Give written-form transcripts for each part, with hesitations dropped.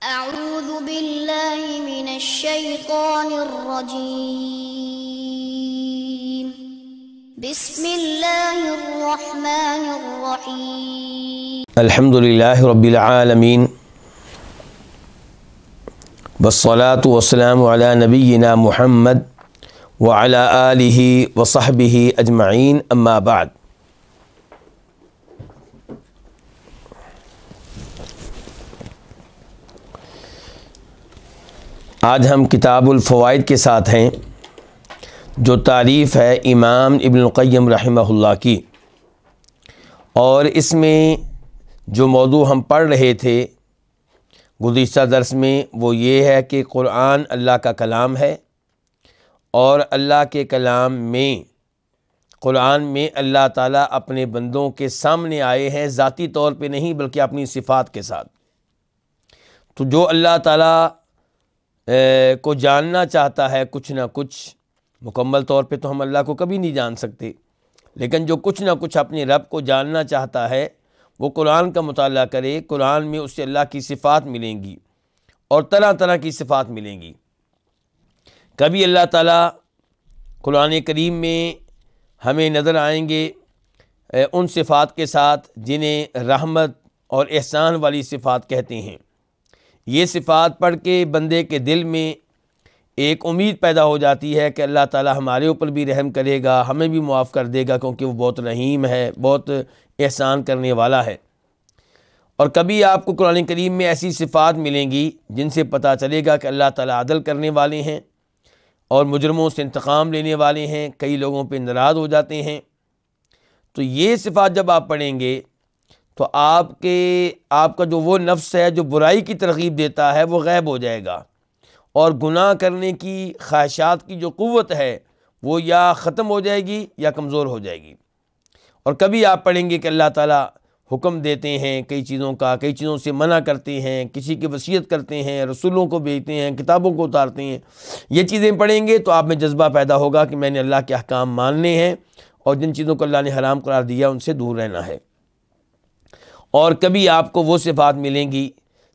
أعوذ بالله من الشيطان الرجيم. بسم الله الرحمن الرحيم. الحمد لله رب العالمين والصلاة والسلام على نبينا محمد وعلى آله وصحبه أجمعين أما بعد. آج ہم کتاب الفوائد کے ساتھ ہیں جو تعریف ہے امام ابن القیم رحمہ اللہ کی، اور اس میں جو موضوع ہم پڑھ رہے تھے گزشتہ درس میں وہ یہ ہے کہ قرآن اللہ کا کلام ہے، اور اللہ کے کلام میں قرآن میں اللہ تعالیٰ اپنے بندوں کے سامنے آئے ہیں، ذاتی طور پہ نہیں بلکہ اپنی صفات کے ساتھ۔ تو جو اللہ تعالیٰ کو جاننا چاہتا ہے کچھ نہ کچھ، مکمل طور پہ تو ہم اللہ کو کبھی نہیں جان سکتے، لیکن جو کچھ نہ کچھ اپنے رب کو جاننا چاہتا ہے وہ قرآن کا مطالعہ کرے۔ قرآن میں اس سے اللہ کی صفات ملیں گی اور طرح طرح کی صفات ملیں گی۔ کبھی اللہ تعالیٰ قرآن کریم میں ہمیں نظر آئیں گے ان صفات کے ساتھ جنہیں رحمت اور احسان والی صفات کہتے ہیں۔ یہ صفات پڑھ کے بندے کے دل میں ایک امید پیدا ہو جاتی ہے کہ اللہ تعالیٰ ہمارے اوپر بھی رحم کرے گا، ہمیں بھی معاف کر دے گا، کیونکہ وہ بہت رحیم ہے، بہت احسان کرنے والا ہے۔ اور کبھی آپ کو قرآن کریم میں ایسی صفات ملیں گی جن سے پتہ چلے گا کہ اللہ تعالیٰ عدل کرنے والے ہیں اور مجرموں سے انتقام لینے والے ہیں، کئی لوگوں پہ ناراض ہو جاتے ہیں۔ تو یہ صفات جب آپ پڑھیں گے تو آپ کا جو وہ نفس ہے جو برائی کی ترغیب دیتا ہے وہ غائب ہو جائے گا، اور گناہ کرنے کی خواہشات کی جو قوت ہے وہ یا ختم ہو جائے گی یا کمزور ہو جائے گی۔ اور کبھی آپ پڑھیں گے کہ اللہ تعالیٰ حکم دیتے ہیں کئی چیزوں کا، کئی چیزوں سے منع کرتے ہیں، کسی کی وصیت کرتے ہیں، رسولوں کو بھیجتے ہیں، کتابوں کو اتارتے ہیں۔ یہ چیزیں پڑھیں گے تو آپ میں جذبہ پیدا ہوگا کہ میں نے اللہ کے احکام ماننے ہیں اور جن چیزوں کو اللہ نے حرام قرار دیا ان سے دور رہنا ہے۔ اور کبھی آپ کو وہ صفات ملیں گی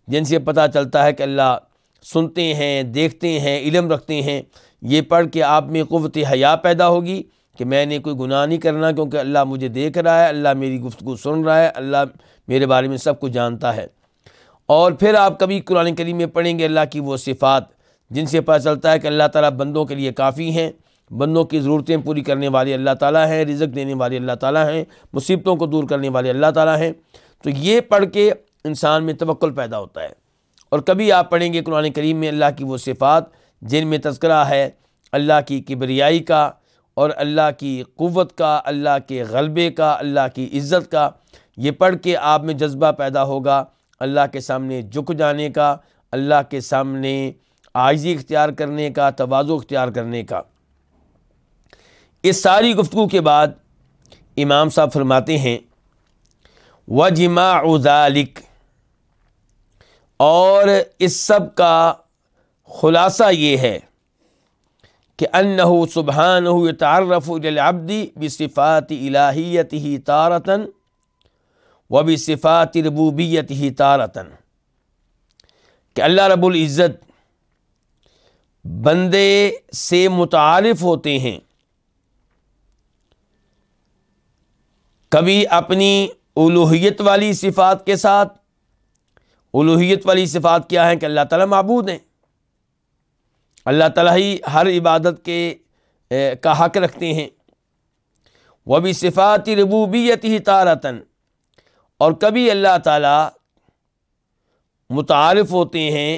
جن سے پتہ چلتا ہے کہ اللہ سنتے ہیں، دیکھتے ہیں، علم رکھتے ہیں۔ یہ پڑھ کے آپ میں قوت حیا پیدا ہوگی کہ میں نے کوئی گناہ نہیں کرنا، کیونکہ اللہ مجھے دیکھ رہا ہے، اللہ میری گفتگو سن رہا ہے، اللہ میرے بارے میں سب کچھ جانتا ہے۔ اور پھر آپ کبھی قرآن کریم میں پڑھیں گے اللہ کی وہ صفات جن سے پتہ چلتا ہے کہ اللہ تعالیٰ بندوں کے لیے کافی ہیں، بندوں کی ضرورتیں پوری کرنے والے اللہ تعالیٰ ہیں، رزق دینے والے اللہ تعالیٰ ہیں، مصیبتوں کو دور کرنے والے اللہ تعالیٰ ہیں۔ تو یہ پڑھ کے انسان میں توکل پیدا ہوتا ہے۔ اور کبھی آپ پڑھیں گے قرآن کریم میں اللہ کی وہ صفات جن میں تذکرہ ہے اللہ کی کبریائی کا اور اللہ کی قوت کا، اللہ کے غلبے کا، اللہ کی عزت کا۔ یہ پڑھ کے آپ میں جذبہ پیدا ہوگا اللہ کے سامنے جھک جانے کا، اللہ کے سامنے عاجزی اختیار کرنے کا، تواضع اختیار کرنے کا۔ اس ساری گفتگو کے بعد امام صاحب فرماتے ہیں وَجِمَاعُ ذَلِكَ، اور اس سب کا خلاصہ یہ ہے کہ انہ سبحانہ یتعرف الی العبد بصفات الہیتہ تارۃ وبصفات ربوبیتہ تارۃ، کہ اللہ رب العزت بندے سے متعارف ہوتے ہیں کبھی اپنی الوہیت والی صفات کے ساتھ۔ الوہیت والی صفات کیا ہیں؟ کہ اللہ تعالیٰ معبود ہیں، اللہ تعالیٰ ہی ہر عبادت کا حق رکھتے ہیں۔ وبصفات ربوبیتہ تارۃ، اور کبھی اللہ تعالیٰ متعارف ہوتے ہیں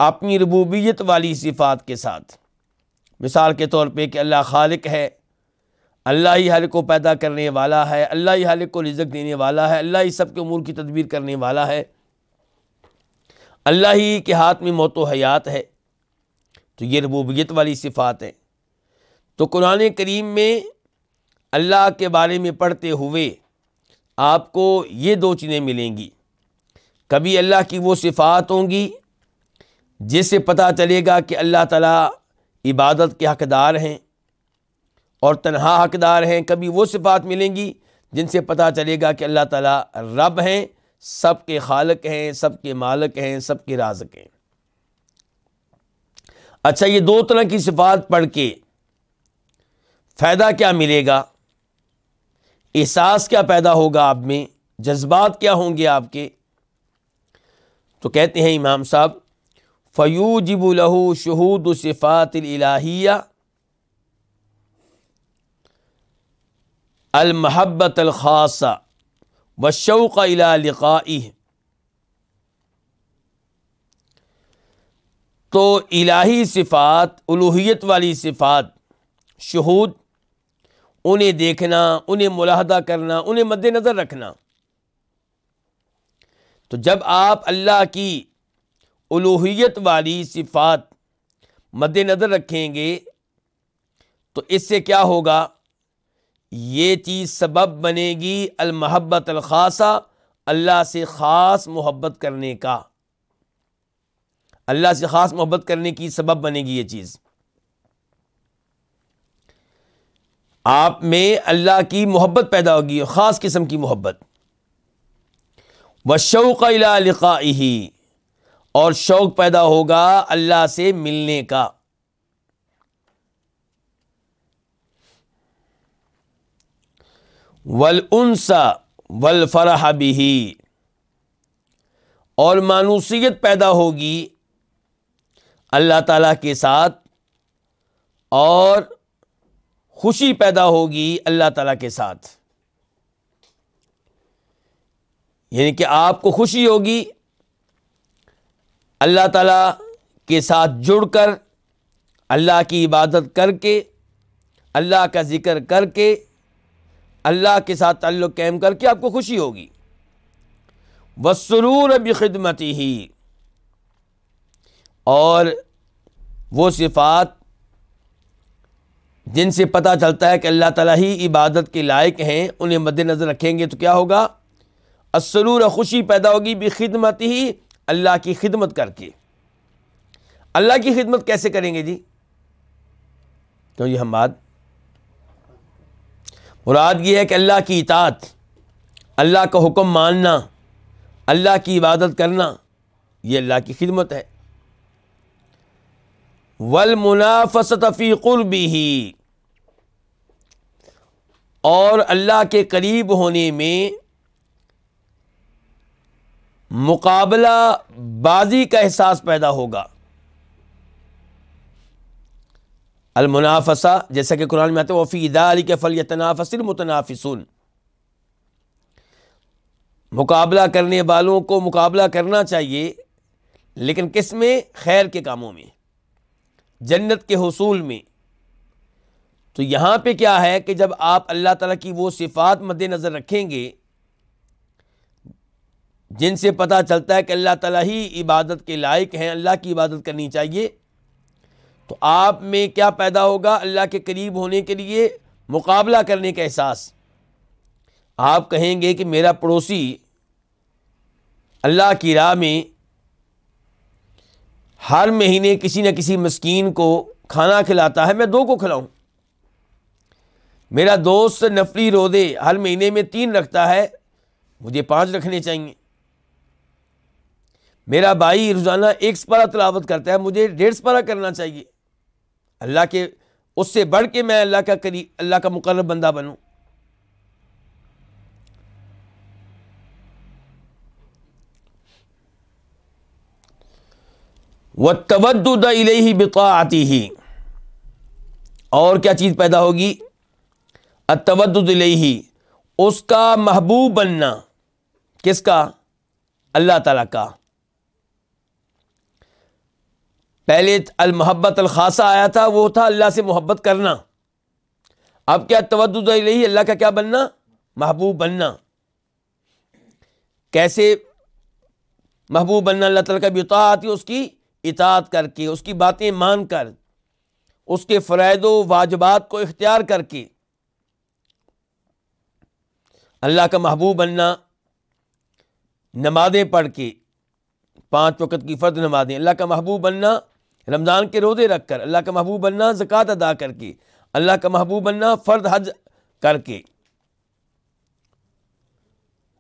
اپنی ربوبیت والی صفات کے ساتھ۔ مثال کے طور پہ کہ اللہ خالق ہے، اللہ ہی ہر کو پیدا کرنے والا ہے، اللہ ہی ہر کو رزق دینے والا ہے، اللہ ہی سب کے امور کی تدبیر کرنے والا ہے، اللہ ہی کے ہاتھ میں موت و حیات ہے۔ تو یہ ربوبیت والی صفات ہیں۔ تو قرآن کریم میں اللہ کے بارے میں پڑھتے ہوئے آپ کو یہ دو چیزیں ملیں گی۔ کبھی اللہ کی وہ صفات ہوں گی جس سے پتہ چلے گا کہ اللہ تعالیٰ عبادت کے حقدار ہیں اور تنہا حقدار ہیں۔ کبھی وہ صفات ملیں گی جن سے پتہ چلے گا کہ اللہ تعالیٰ رب ہیں، سب کے خالق ہیں، سب کے مالک ہیں، سب کے رازق ہیں۔ اچھا، یہ دو طرح کی صفات پڑھ کے فائدہ کیا ملے گا؟ احساس کیا پیدا ہوگا آپ میں؟ جذبات کیا ہوں گے آپ کے؟ تو کہتے ہیں امام صاحب فیوجب لہ شہود صفات الالہیہ المحبت الخاصہ والشوق الی لقائہ۔ تو الہی صفات، الوہیت والی صفات، شہود، انہیں دیکھنا، انہیں ملاحظہ کرنا، انہیں مد نظر رکھنا۔ تو جب آپ اللہ کی الوہیت والی صفات مد نظر رکھیں گے تو اس سے کیا ہوگا؟ یہ چیز سبب بنے گی المحبت الخاصہ، اللہ سے خاص محبت کرنے کا، اللہ سے خاص محبت کرنے کی سبب بنے گی یہ چیز۔ آپ میں اللہ کی محبت پیدا ہوگی، خاص قسم کی محبت۔ والشوق الی لقائہ، اور شوق پیدا ہوگا اللہ سے ملنے کا۔ والانس والفرح بہ، اور مانوسیت پیدا ہوگی اللہ تعالیٰ کے ساتھ، اور خوشی پیدا ہوگی اللہ تعالیٰ کے ساتھ۔ یعنی کہ آپ کو خوشی ہوگی اللہ تعالیٰ کے ساتھ جڑ کر، اللہ کی عبادت کر کے، اللہ کا ذکر کر کے، اللہ کے ساتھ تعلق قائم کر کے آپ کو خوشی ہوگی۔ والسرور بخدمتہ، اور وہ صفات جن سے پتہ چلتا ہے کہ اللہ تعالیٰ ہی عبادت کے لائق ہیں، انہیں مد نظر رکھیں گے تو کیا ہوگا؟ السرور، خوشی پیدا ہوگی بخدمتہ، اللہ کی خدمت کر کے۔ اللہ کی خدمت کیسے کریں گے جی؟ تو یہ ہم بات مراد یہ ہے کہ اللہ کی اطاعت، اللہ کا حکم ماننا، اللہ کی عبادت کرنا، یہ اللہ کی خدمت ہے۔ والمنافسۃ فی قربہ، اور اللہ کے قریب ہونے میں مقابلہ بازی کا احساس پیدا ہوگا۔ المنافسہ، جیسا کہ قرآن میں آتا ہے وفی ذلک فلیتنافس المتنافسون، مقابلہ کرنے والوں کو مقابلہ کرنا چاہیے، لیکن کس میں؟ خیر کے کاموں میں، جنت کے حصول میں۔ تو یہاں پہ کیا ہے کہ جب آپ اللہ تعالیٰ کی وہ صفات مد نظر رکھیں گے جن سے پتہ چلتا ہے کہ اللہ تعالیٰ ہی عبادت کے لائق ہیں، اللہ کی عبادت کرنی چاہیے، تو آپ میں کیا پیدا ہوگا؟ اللہ کے قریب ہونے کے لیے مقابلہ کرنے کا احساس۔ آپ کہیں گے کہ میرا پڑوسی اللہ کی راہ میں ہر مہینے کسی نہ کسی مسکین کو کھانا کھلاتا ہے، میں 2 کو کھلاؤں۔ میرا دوست نفلی روزے ہر مہینے میں 3 رکھتا ہے، مجھے 5 رکھنے چاہیے۔ میرا بھائی روزانہ 1 سپارہ تلاوت کرتا ہے، مجھے 1.5 سپارہ کرنا چاہیے، اللہ کے اس سے بڑھ کے میں اللہ کا مقرب بندہ بنوں۔ وَالتَّوَدُّدَ إِلَيْهِ بِطَاعَتِهِ، اور کیا چیز پیدا ہوگی؟ التودد الیہ، اس کا محبوب بننا۔ کس کا؟ اللہ تعالیٰ کا۔ پہلے المحبت الخاصہ آیا تھا، وہ تھا اللہ سے محبت کرنا۔ اب کیا؟ تودد الیہ، اللہ کا کیا بننا؟ محبوب بننا۔ کیسے محبوب بننا اللہ تعالیٰ کا؟ بطاعت، اس کی اطاعت کر کے، اس کی باتیں مان کر، اس کے فرائض و واجبات کو اختیار کر کے۔ اللہ کا محبوب بننا، نمازیں پڑھ کے، 5 وقت کی فرض نمازیں، اللہ کا محبوب بننا رمضان کے روزے رکھ کر، اللہ کا محبوب بننا زکوٰۃ ادا کر کے، اللہ کا محبوب بننا فرض حج کر کے۔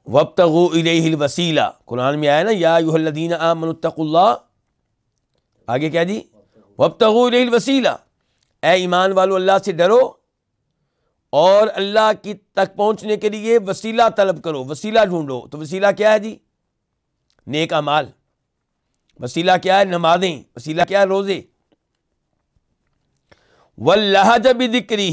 وابتغوا الیہ الوسیلہ، قرآن میں آیا نا یا ایھا الذین آمنوا اتقوا اللہ، آگے کیا جی؟ وابتغوا الیہ الوسیلہ، اے ایمان والو اللہ سے ڈرو اور اللہ کی تک پہنچنے کے لیے وسیلہ طلب کرو، وسیلہ ڈھونڈو۔ تو وسیلہ کیا ہے جی؟ نیک اعمال۔ وسیلہ کیا ہے؟ نمازیں۔ وسیلہ کیا ہے؟ روزے۔ واللہج بذکرہ،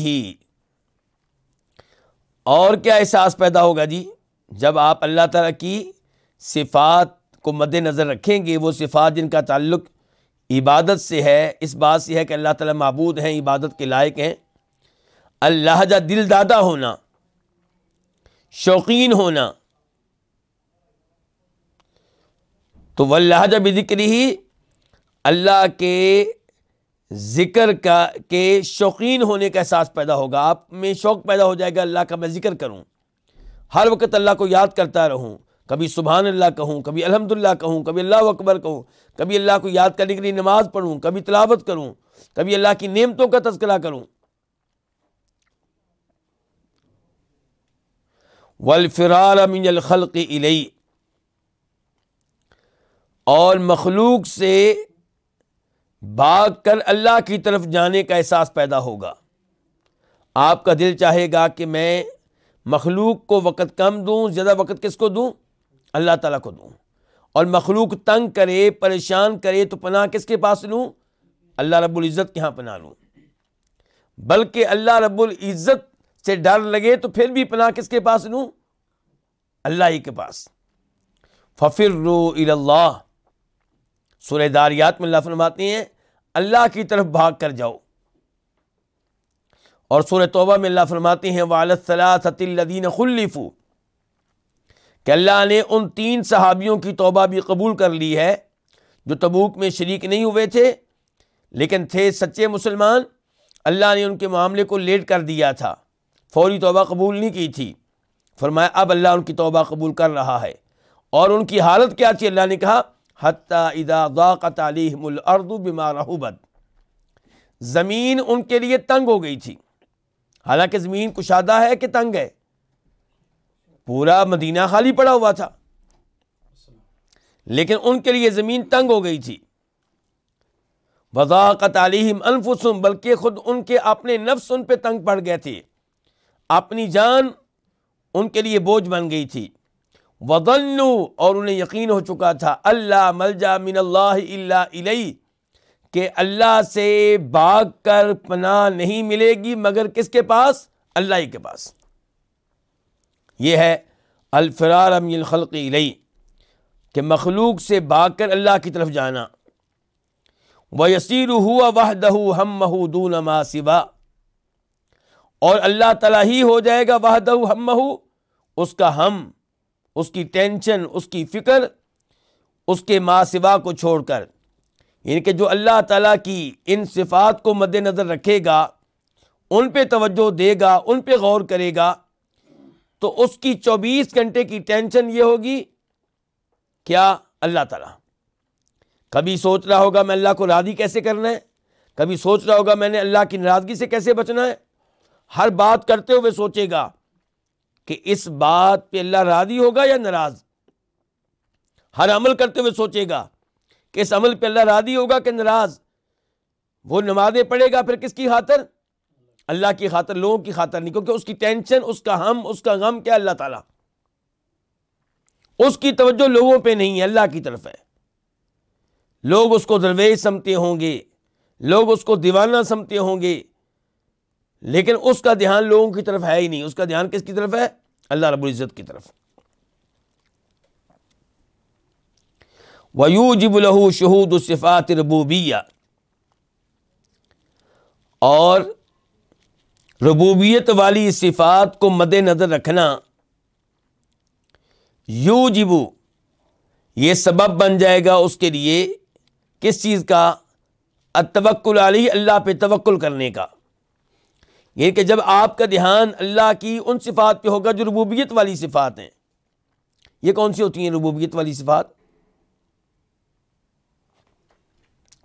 اور کیا احساس پیدا ہوگا جی؟ جب آپ اللہ تعالیٰ کی صفات کو مد نظر رکھیں گے، وہ صفات جن کا تعلق عبادت سے ہے، اس بات سے ہے کہ اللہ تعالیٰ معبود ہیں، عبادت کے لائق ہیں۔ اللہجہ دل دادا ہونا، شوقین ہونا۔ تو واللہج بذکرہ، اللہ کے ذکر کے شوقین ہونے کا احساس پیدا ہوگا، آپ میں شوق پیدا ہو جائے گا اللہ کا میں ذکر کروں، ہر وقت اللہ کو یاد کرتا رہوں، کبھی سبحان اللہ کہوں، کبھی الحمدللہ کہوں، کبھی اللہ اکبر کہوں، کبھی اللہ کو یاد کرنے کے لیے نماز پڑھوں، کبھی تلاوت کروں، کبھی اللہ کی نعمتوں کا تذکرہ کروں۔ والفرار من الخلق الیہ، اور مخلوق سے بھاگ کر اللہ کی طرف جانے کا احساس پیدا ہوگا۔ آپ کا دل چاہے گا کہ میں مخلوق کو وقت کم دوں، زیادہ وقت کس کو دوں؟ اللہ تعالیٰ کو دوں۔ اور مخلوق تنگ کرے، پریشان کرے تو پناہ کس کے پاس لوں؟ اللہ رب العزت کے ہاں پناہ لوں۔ بلکہ اللہ رب العزت سے ڈر لگے تو پھر بھی پناہ کس کے پاس لوں؟ اللہ ہی کے پاس۔ ففروا الی اللہ، سورہ داریات میں اللہ فرماتے ہیں اللہ کی طرف بھاگ کر جاؤ۔ اور سورہ توبہ میں اللہ فرماتے ہیں وعلی الثلاثۃ الذین خلفوا، کہ اللہ نے ان 3 صحابیوں کی توبہ بھی قبول کر لی ہے جو تبوک میں شریک نہیں ہوئے تھے لیکن تھے سچے مسلمان۔ اللہ نے ان کے معاملے کو لیٹ کر دیا تھا، فوری توبہ قبول نہیں کی تھی، فرمایا اب اللہ ان کی توبہ قبول کر رہا ہے۔ اور ان کی حالت کیا تھی؟ اللہ نے کہا حتیٰ اذا ضاقت علیہم الارض بما رحبت، زمین ان کے لیے تنگ ہو گئی تھی۔ حالانکہ زمین کشادہ ہے کہ تنگ ہے؟ پورا مدینہ خالی پڑا ہوا تھا، لیکن ان کے لیے زمین تنگ ہو گئی تھی۔ وضاقت علیہم انفسہم، بلکہ خود ان کے اپنے نفس ان پہ تنگ پڑ گئے تھے، اپنی جان ان کے لیے بوجھ بن گئی تھی۔ وظنوا، اور انہیں یقین ہو چکا تھا اللہ ملجا من اللہ الا الیہ، کہ اللہ سے بھاگ کر پناہ نہیں ملے گی مگر کس کے پاس؟ اللہ ہی کے پاس۔ یہ ہے الفرار من الخلق الیہ، کہ مخلوق سے بھاگ کر اللہ کی طرف جانا۔ وَيَصِيرُ هُوَ وَحْدَهُ هَمَّهُ دُونَ مَا سِوَا، اور اللہ تعالیٰ ہی ہو جائے گا وحدہ ہمہ، اس کا ہم، اس کی ٹینشن، اس کی فکر اس کے ما سوا کو چھوڑ کر، یعنی کہ جو اللہ تعالیٰ کی ان صفات کو مد نظر رکھے گا، ان پہ توجہ دے گا، ان پہ غور کرے گا، تو اس کی 24 گھنٹے کی ٹینشن یہ ہوگی کیا؟ اللہ تعالیٰ۔ کبھی سوچ رہا ہوگا میں اللہ کو راضی کیسے کرنا ہے، کبھی سوچ رہا ہوگا میں نے اللہ کی ناراضگی سے کیسے بچنا ہے۔ ہر بات کرتے ہوئے سوچے گا کہ اس بات پہ اللہ راضی ہوگا یا ناراض۔ ہر عمل کرتے ہوئے سوچے گا کہ اس عمل پہ اللہ راضی ہوگا کہ ناراض۔ وہ نمازیں پڑھے گا پھر کس کی خاطر؟ اللہ کی خاطر، لوگوں کی خاطر نہیں، کیونکہ اس کی ٹینشن، اس کا ہم، اس کا غم کیا؟ اللہ تعالیٰ۔ اس کی توجہ لوگوں پہ نہیں ہے، اللہ کی طرف ہے۔ لوگ اس کو درویش سمجھتے ہوں گے، لوگ اس کو دیوانہ سمجھتے ہوں گے، لیکن اس کا دھیان لوگوں کی طرف ہے ہی نہیں، اس کا دھیان کس کی طرف ہے؟ اللہ رب العزت کی طرف۔ وَيُوجِبُ لَهُ شُهُودُ صِفَاتِ رُبُوبِیَّہ، اور ربوبیت والی صفات کو مد نظر رکھنا، یوجب، یہ سبب بن جائے گا اس کے لیے کس چیز کا؟ التوکل علیہ، اللہ پہ توکل کرنے کا۔ یہ کہ جب آپ کا دھیان اللہ کی ان صفات پہ ہوگا جو ربوبیت والی صفات ہیں۔ یہ کون سی ہوتی ہیں ربوبیت والی صفات؟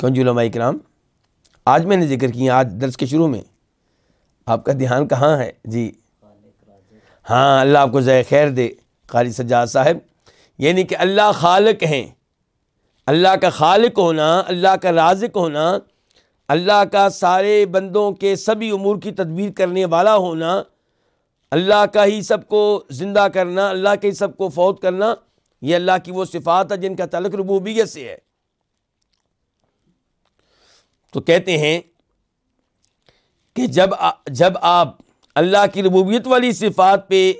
کون جی علماء کرام؟ آج میں نے ذکر کیا، آج درس کے شروع میں۔ آپ کا دھیان کہاں ہے جی؟ ہاں، اللہ آپ کو ذائقہ خیر دے۔ قاری سجاد صاحب، یعنی کہ اللہ خالق ہیں، اللہ کا خالق ہونا، اللہ کا رازق ہونا، اللہ کا سارے بندوں کے سبھی امور کی تدبیر کرنے والا ہونا، اللہ کا ہی سب کو زندہ کرنا، اللہ کے ہی سب کو فوت کرنا، یہ اللہ کی وہ صفات ہے جن کا تعلق ربوبیت سے ہے۔ تو کہتے ہیں کہ جب آپ اللہ کی ربوبیت والی صفات پہ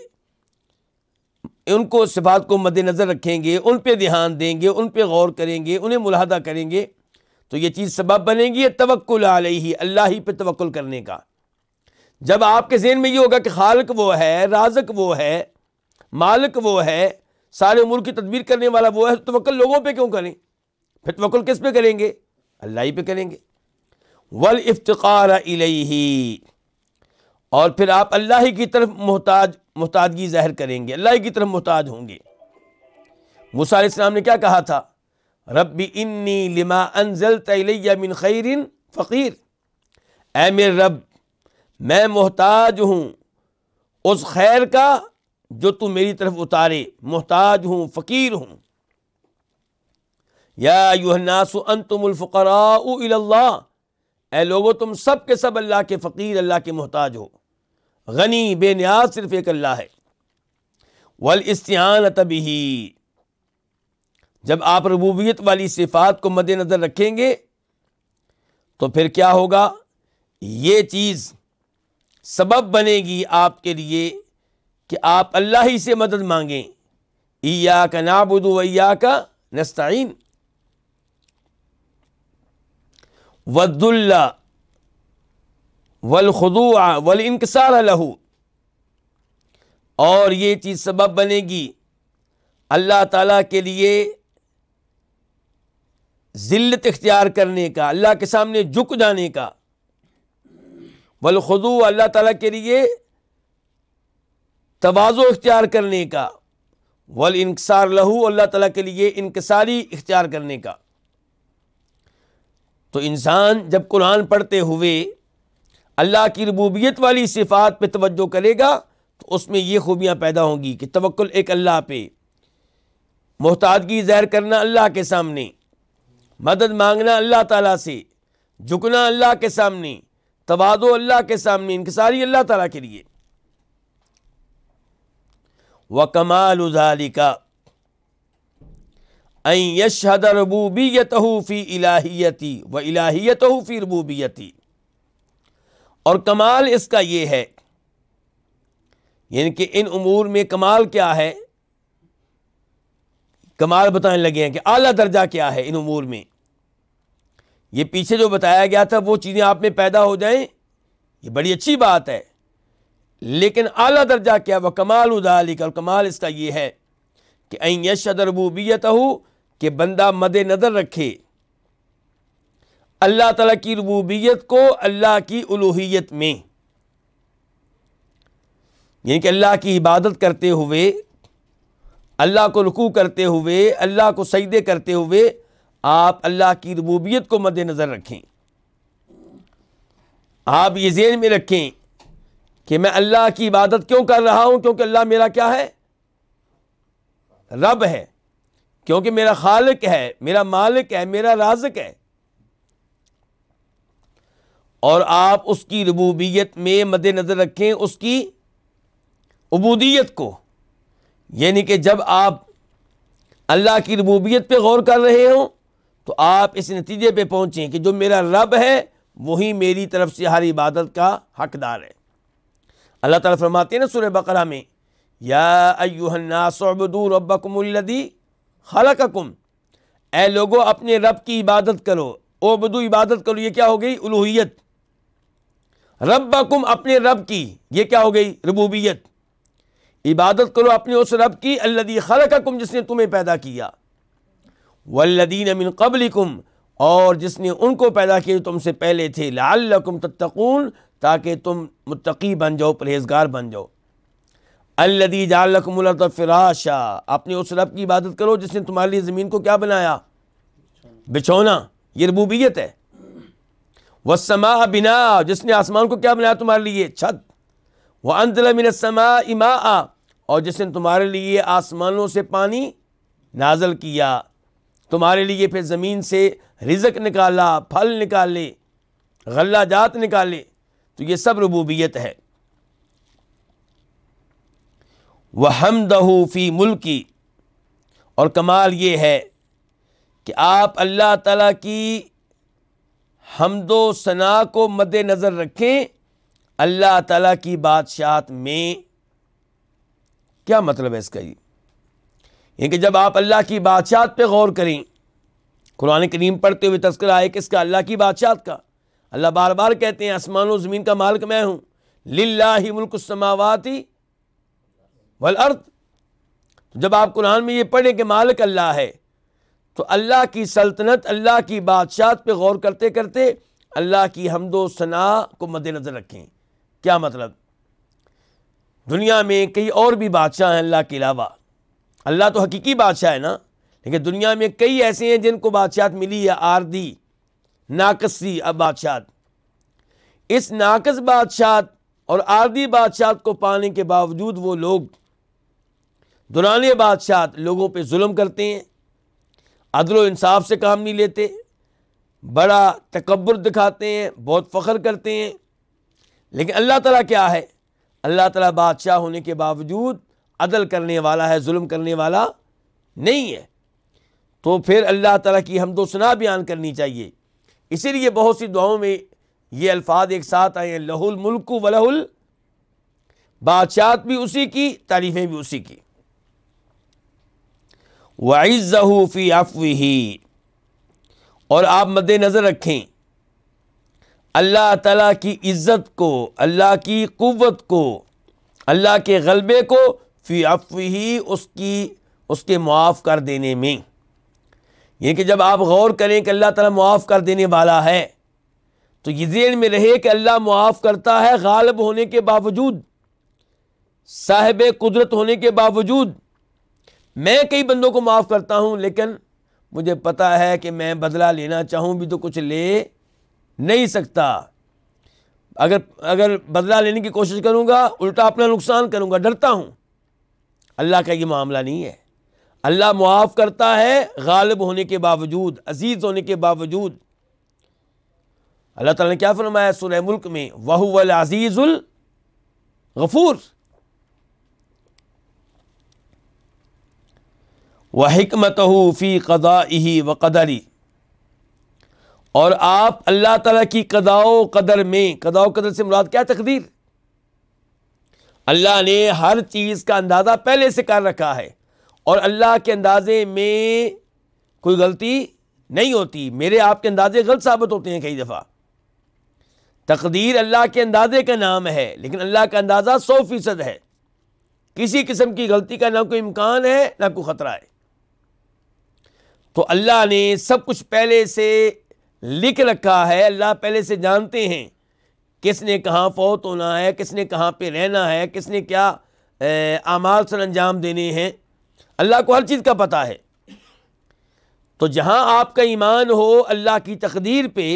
ان کو صفات کو مد نظر رکھیں گے، ان پہ دھیان دیں گے، ان پہ غور کریں گے، انہیں ملاحظہ کریں گے، تو یہ چیز سبب بنے گی توکل علیہ، اللہ ہی پہ توکل کرنے کا۔ جب آپ کے ذہن میں یہ ہوگا کہ خالق وہ ہے، رازق وہ ہے، مالک وہ ہے، سارے امور کی تدبیر کرنے والا وہ ہے، تو توکل لوگوں پہ کیوں کریں؟ پھر توکل کس پہ کریں گے؟ اللہ ہی پہ کریں گے۔ والافتقار الیہ، اور پھر آپ اللہ ہی کی طرف محتاجگی ظاہر کریں گے، اللہ ہی کی طرف محتاج ہوں گے۔ موسیٰ علیہ السلام نے کیا کہا تھا؟ رب انی لما انزلت الی من خیر فقیر، اے میرے رب میں محتاج ہوں اس خیر کا جو تو میری طرف اتارے، محتاج ہوں، فقیر ہوں۔ یا ایھا الناس انتم الفقراء الی اللہ، اے لوگو تم سب کے سب اللہ کے فقیر، اللہ کے محتاج ہو، غنی بے نیاز صرف ایک اللہ ہے۔ والاستعانۃ بہ، جب آپ ربوبیت والی صفات کو مد نظر رکھیں گے تو پھر کیا ہوگا؟ یہ چیز سبب بنے گی آپ کے لیے کہ آپ اللہ ہی سے مدد مانگیں۔ ایاک نعبد و ایاک نستعین، والذل والخضوع والانکسار لہ، اور یہ چیز سبب بنے گی اللہ تعالیٰ کے لیے ذلت اختیار کرنے کا، اللہ کے سامنے جھک جانے کا، والخضوع اللہ تعالیٰ کے لیے تواضع اختیار کرنے کا، والانکسار لہ اللہ تعالیٰ کے لیے انکساری اختیار کرنے کا۔ تو انسان جب قرآن پڑھتے ہوئے اللہ کی ربوبیت والی صفات پہ توجہ کرے گا تو اس میں یہ خوبیاں پیدا ہوں گی کہ توکل ایک اللہ پہ، محتاجگی ظاہر کرنا اللہ کے سامنے، مدد مانگنا اللہ تعالیٰ سے، جھکنا اللہ کے سامنے، تواضع اللہ کے سامنے، انکساری اللہ تعالیٰ کے لیے۔ وَكَمَالُ ذَلِكَ أَن يَشْهَدَ رُبُوبِيَّتَهُ فِي إِلَٰهِيَّتِهِ وَإِلَٰهِيَّتَهُ فِي رُبُوبِيَّتِهِ، اور کمال اس کا یہ ہے، یعنی کہ ان امور میں کمال کیا ہے، کمال بتانے لگے ہیں کہ اعلیٰ درجہ کیا ہے ان امور میں۔ یہ پیچھے جو بتایا گیا تھا وہ چیزیں آپ میں پیدا ہو جائیں، یہ بڑی اچھی بات ہے، لیکن اعلیٰ درجہ کیا؟ وَكَمَالُ ذَلِكَ، اور کمال اس کا یہ ہے کہ أَن يَشْهَدَ رُبُوبِيَّتَهُ، کہ بندہ مد نظر رکھے اللہ تعالیٰ کی ربوبیت کو اللہ کی الوہیت میں، یعنی کہ اللہ کی عبادت کرتے ہوئے، اللہ کو رکوع کرتے ہوئے، اللہ کو سجدے کرتے ہوئے آپ اللہ کی ربوبیت کو مد نظر رکھیں۔ آپ یہ ذہن میں رکھیں کہ میں اللہ کی عبادت کیوں کر رہا ہوں؟ کیونکہ اللہ میرا کیا ہے؟ رب ہے، کیونکہ میرا خالق ہے، میرا مالک ہے، میرا رازق ہے، اور آپ اس کی ربوبیت میں مد نظر رکھیں اس کی عبودیت کو، یعنی کہ جب آپ اللہ کی ربوبیت پہ غور کر رہے ہوں تو آپ اس نتیجے پہ پہنچیں کہ جو میرا رب ہے وہی میری طرف سے ہر عبادت کا حقدار ہے۔ اللہ تعالیٰ فرماتے ہیں نا سورہ بقرہ میں، یا ایھا الناس اعبدوا ربکم الذی خلقکم، اے لوگو اپنے رب کی عبادت کرو، اعبدو عبادت کرو، یہ کیا ہو گئی؟ الوہیت۔ ربکم اپنے رب کی، یہ کیا ہو گئی؟ ربوبیت۔ عبادت کرو اپنے اس رب کی الذی خلقکم، جس نے تمہیں پیدا کیا، والذین من قبلکم، اور جس نے ان کو پیدا کیا جو تم سے پہلے تھے، لعلکم تتقون، تاکہ تم متقی بن جاؤ، پرہیزگار بن جاؤ۔ الذی جعل لکم الارض فراشا، اپنے اس رب کی عبادت کرو جس نے تمہارے لیے زمین کو کیا بنایا؟ بچھونا، یہ ربوبیت ہے۔ والسماء بناء، جس نے آسمان کو کیا بنایا تمہارے لیے؟ چھت۔ وانزل من السماء ماء، اور جس نے تمہارے لیے آسمانوں سے پانی نازل کیا، تمہارے لیے پھر زمین سے رزق نکالا، پھل نکالے، غلہ جات نکالے، تو یہ سب ربوبیت ہے۔ وَحَمْدَهُ فِي مُلْكِ، اور کمال یہ ہے کہ آپ اللہ تعالیٰ کی حمد و ثنا کو مد نظر رکھیں اللہ تعالیٰ کی بادشاہت میں۔ کیا مطلب ہے اس کا؟ یہ کہ جب آپ اللہ کی بادشاہت پہ غور کریں، قرآن کریم پڑھتے ہوئے تذکرہ آئے کس کا؟ اللہ کی بادشاہت کا۔ اللہ بار بار کہتے ہیں آسمان و زمین کا مالک میں ہوں، للہ ملک السماوات والارض۔ جب آپ قرآن میں یہ پڑھیں کہ مالک اللہ ہے، تو اللہ کی سلطنت، اللہ کی بادشاہت پہ غور کرتے کرتے اللہ کی حمد و ثنا کو مد نظر رکھیں۔ کیا مطلب؟ دنیا میں کئی اور بھی بادشاہ ہیں اللہ کے علاوہ، اللہ تو حقیقی بادشاہ ہے نا، لیکن دنیا میں کئی ایسے ہیں جن کو بادشاہت ملی ہے عارضی، ناقص سی بادشاہت۔ اس ناقص بادشاہت اور عارضی بادشاہت کو پانے کے باوجود وہ لوگ دورانِ بادشاہت لوگوں پہ ظلم کرتے ہیں، عدل و انصاف سے کام نہیں لیتے، بڑا تکبر دکھاتے ہیں، بہت فخر کرتے ہیں۔ لیکن اللہ تعالیٰ کیا ہے؟ اللہ تعالیٰ بادشاہ ہونے کے باوجود عدل کرنے والا ہے، ظلم کرنے والا نہیں ہے۔ تو پھر اللہ تعالیٰ کی حمد و ثنا بیان کرنی چاہیے۔ اسی لیے بہت سی دعاؤں میں یہ الفاظ ایک ساتھ آئے ہیں، لہ الملک ولہ بادشاہت بھی اسی کی، تعریفیں بھی اسی کی۔ وَعِزَّهُ فِي عَفْوِهِ، اور آپ مد نظر رکھیں اللہ تعالیٰ کی عزت کو، اللہ کی قوت کو، اللہ کے غلبے کو، فی عفوہ، اس کے معاف کر دینے میں۔ یہ کہ جب آپ غور کریں کہ اللہ تعالیٰ معاف کر دینے والا ہے، تو یہ ذہن میں رہے کہ اللہ معاف کرتا ہے غالب ہونے کے باوجود، صاحب قدرت ہونے کے باوجود۔ میں کئی بندوں کو معاف کرتا ہوں، لیکن مجھے پتہ ہے کہ میں بدلہ لینا چاہوں بھی تو کچھ لے نہیں سکتا۔ اگر بدلہ لینے کی کوشش کروں گا الٹا اپنا نقصان کروں گا، ڈرتا ہوں۔ اللہ کا یہ معاملہ نہیں ہے، اللہ معاف کرتا ہے غالب ہونے کے باوجود، عزیز ہونے کے باوجود۔ اللہ تعالیٰ نے کیا فرمایا سورہ ملک میں؟ وَهُوَ الْعَزِيزُ الْغَفُورُ۔ وَحِكْمَتَهُ فِي قَضَائِهِ وَقَدَرِهِ، اور آپ اللہ تعالیٰ کی قضاء و قدر میں، قضاء و قدر سے مراد کیا؟ تقدیر۔ اللہ نے ہر چیز کا اندازہ پہلے سے کر رکھا ہے، اور اللہ کے اندازے میں کوئی غلطی نہیں ہوتی۔ میرے آپ کے اندازے غلط ثابت ہوتے ہیں کئی دفعہ۔ تقدیر اللہ کے اندازے کا نام ہے، لیکن اللہ کا اندازہ 100% ہے، کسی قسم کی غلطی کا نہ کوئی امکان ہے نہ کوئی خطرہ ہے۔ تو اللہ نے سب کچھ پہلے سے لکھ رکھا ہے، اللہ پہلے سے جانتے ہیں کس نے کہاں فوت ہونا ہے، کس نے کہاں پہ رہنا ہے، کس نے کیا اعمال سر انجام دینے ہیں، اللہ کو ہر چیز کا پتہ ہے۔ تو جہاں آپ کا ایمان ہو اللہ کی تقدیر پہ،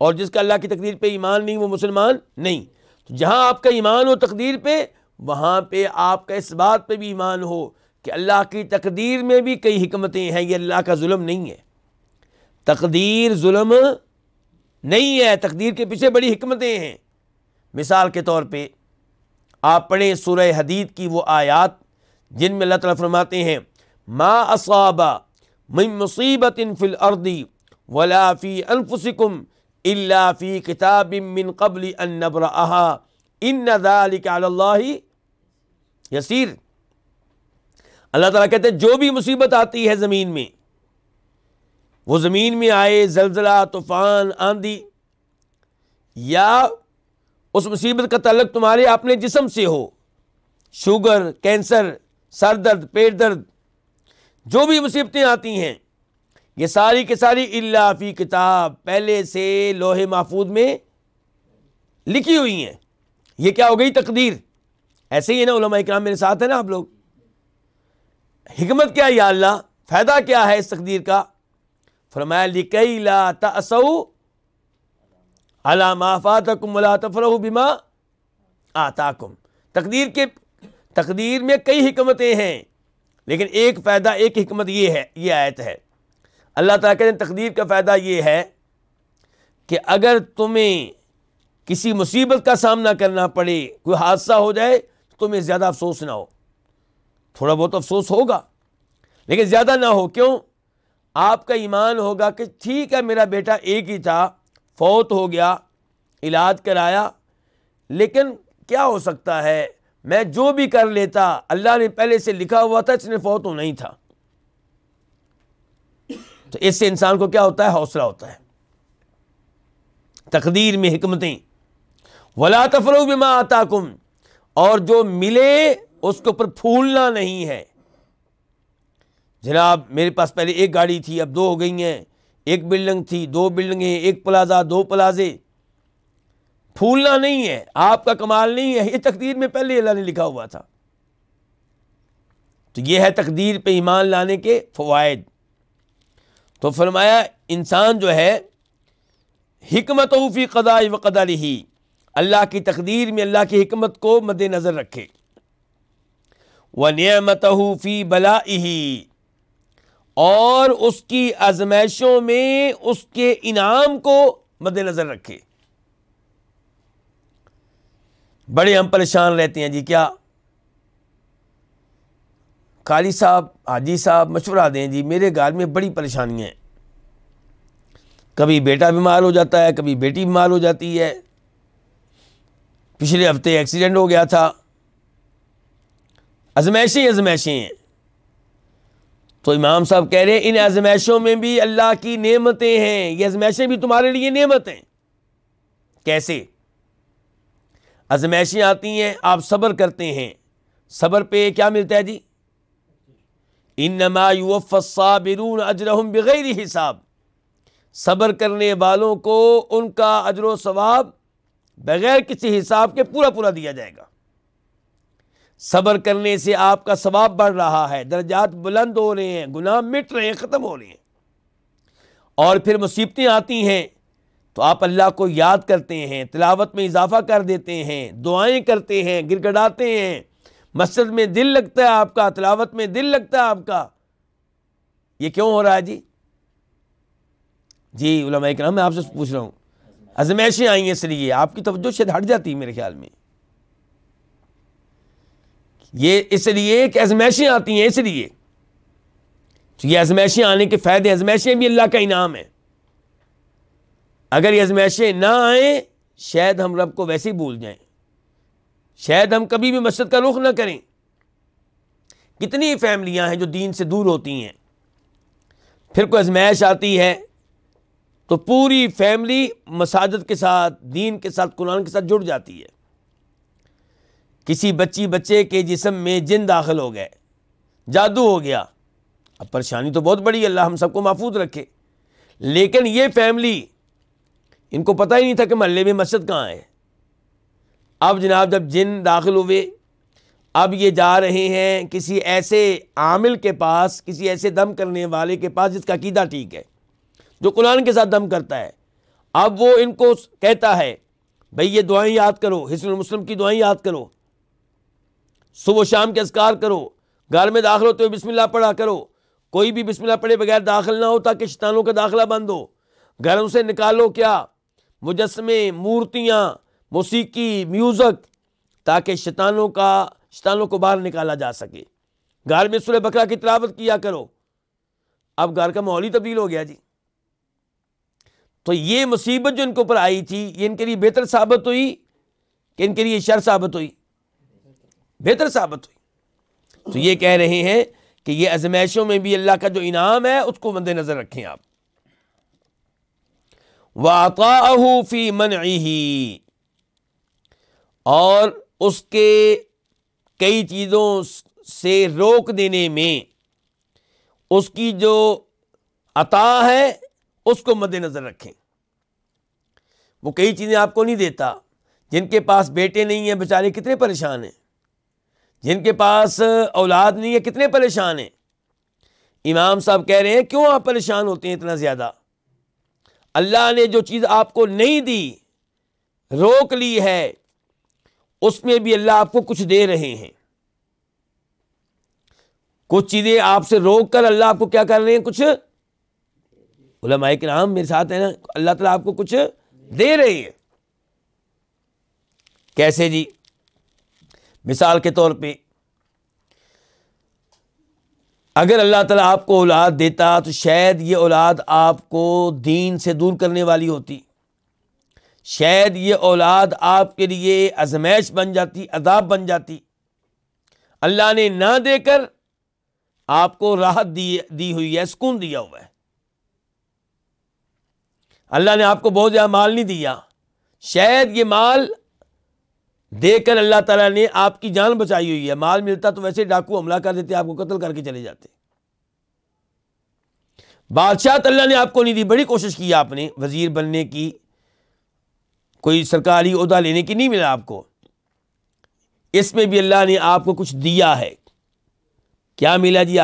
اور جس کا اللہ کی تقدیر پہ ایمان نہیں وہ مسلمان نہیں، تو جہاں آپ کا ایمان ہو تقدیر پہ، وہاں پہ آپ کا اس بات پہ بھی ایمان ہو کہ اللہ کی تقدیر میں بھی کئی حکمتیں ہیں، یہ اللہ کا ظلم نہیں ہے۔ تقدیر ظلم نہیں ہے، تقدیر کے پیچھے بڑی حکمتیں ہیں۔ مثال کے طور پہ آپ پڑھیں سورہ حدید کی وہ آیات جن میں اللہ تعالیٰ فرماتے ہیں ما اصاب من مصیبت فی الارض ولا فی انفسکم الا فی کتاب من قبل ان نبرأها ان ذلک علی اللہ یسیر۔ اللہ تعالیٰ کہتے ہیں جو بھی مصیبت آتی ہے زمین میں، وہ زمین میں آئے زلزلہ، طوفان، آندھی، یا اس مصیبت کا تعلق تمہارے اپنے جسم سے ہو، شوگر، کینسر، سر درد، پیٹ درد، جو بھی مصیبتیں آتی ہیں یہ ساری کی ساری الا فی کتاب، پہلے سے لوح محفوظ میں لکھی ہوئی ہیں۔ یہ کیا ہو گئی؟ تقدیر۔ ایسے ہی ہے نا، علماء اکرام میرے ساتھ ہیں نا آپ لوگ۔ حکمت کیا ہے یا اللہ؟ فائدہ کیا ہے اس تقدیر کا؟ فرمایا لِكَيْ لَا تَأْسَوْا عَلَى مَا فَاتَكُمْ وَلَا تَفْرَحُوا بِمَا آتَاكُمْ۔ تقدیر کے تقدیر میں کئی حکمتیں ہیں، لیکن ایک فائدہ، ایک حکمت یہ ہے، یہ آیت ہے۔ اللہ تعالیٰ کہتے ہیں تقدیر کا فائدہ یہ ہے کہ اگر تمہیں کسی مصیبت کا سامنا کرنا پڑے، کوئی حادثہ ہو جائے، تو تمہیں زیادہ افسوس نہ ہو۔ تھوڑا بہت افسوس ہوگا لیکن زیادہ نہ ہو۔ کیوں؟ آپ کا ایمان ہوگا کہ ٹھیک ہے میرا بیٹا ایک ہی تھا، فوت ہو گیا، علاج کرایا، لیکن کیا ہو سکتا ہے، میں جو بھی کر لیتا اللہ نے پہلے سے لکھا ہوا تھا، اس نے فوت ہونا ہی تھا۔ تو اس سے انسان کو کیا ہوتا ہے؟ حوصلہ ہوتا ہے۔ تقدیر میں حکمتیں، وَلَا تَفْرَحُوا بِمَا آتَاكُمْ، اور جو ملے اس کے اوپر پھولنا نہیں ہے۔ جناب میرے پاس پہلے ایک گاڑی تھی، اب دو ہو گئی ہیں، ایک بلڈنگ تھی، دو بلڈنگیں، ایک پلازا، دو پلازے، پھولنا نہیں ہے، آپ کا کمال نہیں ہے، یہ تقدیر میں پہلے اللہ نے لکھا ہوا تھا۔ تو یہ ہے تقدیر پہ ایمان لانے کے فوائد۔ تو فرمایا انسان جو ہے حکمتہ فی قضاء و قدرہ، اللہ کی تقدیر میں اللہ کی حکمت کو مد نظر رکھے، ونعمتہ فی بلائہ، اور اس کی آزمائشوں میں اس کے انعام کو مد نظر رکھے۔ بڑے ہم پریشان رہتے ہیں جی، کیا قاری صاحب، حاجی صاحب مشورہ دیں جی، میرے گھر میں بڑی پریشانیاں ہیں، کبھی بیٹا بیمار ہو جاتا ہے، کبھی بیٹی بیمار ہو جاتی ہے، پچھلے ہفتے ایکسیڈنٹ ہو گیا تھا، آزمائشیں آزمائشیں ہیں۔ تو امام صاحب کہہ رہے ہیں ان آزمائشوں میں بھی اللہ کی نعمتیں ہیں، یہ آزمائشیں بھی تمہارے لیے نعمت ہیں۔ کیسے؟ آزمائشیں آتی ہیں، آپ صبر کرتے ہیں، صبر پہ کیا ملتا ہے جی؟ انما یوفی الصابرون اجرہم بغیر حساب، صبر کرنے والوں کو ان کا اجر و ثواب بغیر کسی حساب کے پورا پورا دیا جائے گا۔ صبر کرنے سے آپ کا ثواب بڑھ رہا ہے، درجات بلند ہو رہے ہیں، گناہ مٹ رہے ہیں، ختم ہو رہے ہیں۔ اور پھر مصیبتیں آتی ہیں تو آپ اللہ کو یاد کرتے ہیں، تلاوت میں اضافہ کر دیتے ہیں، دعائیں کرتے ہیں، گڑ گڑاتے ہیں، مسجد میں دل لگتا ہے آپ کا، تلاوت میں دل لگتا ہے آپ کا۔ یہ کیوں ہو رہا ہے جی؟ جی علماء کرام میں آپ سے پوچھ رہا ہوں، آزمائشیں آئی ہیں اس لیے، آپ کی توجہ شاید ہٹ جاتی ہے میرے خیال میں۔ یہ اس لیے کہ آزمائشیں آتی ہیں، اس لیے تو یہ آزمائشیں آنے کے فائدے، آزمائشیں بھی اللہ کا انعام ہے۔ اگر یہ آزمائشیں نہ آئیں شاید ہم رب کو ویسے ہی بھول جائیں، شاید ہم کبھی بھی مسجد کا رخ نہ کریں۔ کتنی فیملیاں ہیں جو دین سے دور ہوتی ہیں، پھر کوئی آزمائش آتی ہے تو پوری فیملی مساجد کے ساتھ، دین کے ساتھ، قرآن کے ساتھ جڑ جاتی ہے۔ کسی بچے کے جسم میں جن داخل ہو گئے، جادو ہو گیا، اب پریشانی تو بہت بڑی ہے، اللہ ہم سب کو محفوظ رکھے۔ لیکن یہ فیملی، ان کو پتہ ہی نہیں تھا کہ محلے میں مسجد کہاں ہے۔ اب جناب جب جن داخل ہوئے، اب یہ جا رہے ہیں کسی ایسے عامل کے پاس، کسی ایسے دم کرنے والے کے پاس جس کا عقیدہ ٹھیک ہے، جو قرآن کے ساتھ دم کرتا ہے۔ اب وہ ان کو کہتا ہے بھئی یہ دعائیں یاد کرو، حصن المسلم کی دعائیں یاد کرو، صبح و شام کے اذکار کرو، گھر میں داخل ہوتے ہوئے بسم اللہ پڑھا کرو، کوئی بھی بسم اللہ پڑھے بغیر داخل نہ ہو تاکہ شیطانوں کا داخلہ بند ہو، گھروں سے نکالو کیا مجسمے، مورتیاں، موسیقی، میوزک، تاکہ شیطانوں کو باہر نکالا جا سکے، گھر میں سورہ بقرہ کی تلاوت کیا کرو۔ اب گھر کا ماحول ہی تبدیل ہو گیا جی۔ تو یہ مصیبت جو ان کے اوپر آئی تھی، یہ ان کے لیے بہتر ثابت ہوئی کہ ان کے لیے شر ثابت ہوئی؟ بہتر ثابت ہوئی۔ تو یہ کہہ رہے ہیں کہ یہ آزمائشوں میں بھی اللہ کا جو انعام ہے اس کو مد نظر رکھیں آپ۔ وَعَطَاءَهُ فِي مَنْعِهِ، اور اس کے کئی چیزوں سے روک دینے میں اس کی جو عطا ہے اس کو مد نظر رکھیں۔ وہ کئی چیزیں آپ کو نہیں دیتا، جن کے پاس بیٹے نہیں ہیں بیچارے کتنے پریشان ہیں، جن کے پاس اولاد نہیں ہے کتنے پریشان ہیں۔ امام صاحب کہہ رہے ہیں کیوں آپ پریشان ہوتے ہیں اتنا زیادہ؟ اللہ نے جو چیز آپ کو نہیں دی، روک لی ہے، اس میں بھی اللہ آپ کو کچھ دے رہے ہیں۔ کچھ چیزیں آپ سے روک کر اللہ آپ کو کیا کر رہے ہیں؟ کچھ علماء کرام میرے ساتھ ہیں نا، اللہ تعالیٰ آپ کو کچھ دے رہے ہیں. کیسے جی؟ مثال کے طور پہ اگر اللہ تعالیٰ آپ کو اولاد دیتا تو شاید یہ اولاد آپ کو دین سے دور کرنے والی ہوتی، شاید یہ اولاد آپ کے لیے آزمائش بن جاتی، عذاب بن جاتی. اللہ نے نہ دے کر آپ کو راحت دی ہوئی ہے، سکون دیا ہوا ہے. اللہ نے آپ کو بہت زیادہ مال نہیں دیا، شاید یہ مال دے کر اللہ تعالیٰ نے آپ کی جان بچائی ہوئی ہے. مال ملتا تو ویسے ڈاکو حملہ کر دیتے، آپ کو قتل کر کے چلے جاتے. بادشاہت اللہ نے آپ کو نہیں دی، بڑی کوشش کی آپ نے وزیر بننے کی، کوئی سرکاری عہدہ لینے کی، نہیں ملا آپ کو. اس میں بھی اللہ نے آپ کو کچھ دیا ہے. کیا ملا جی؟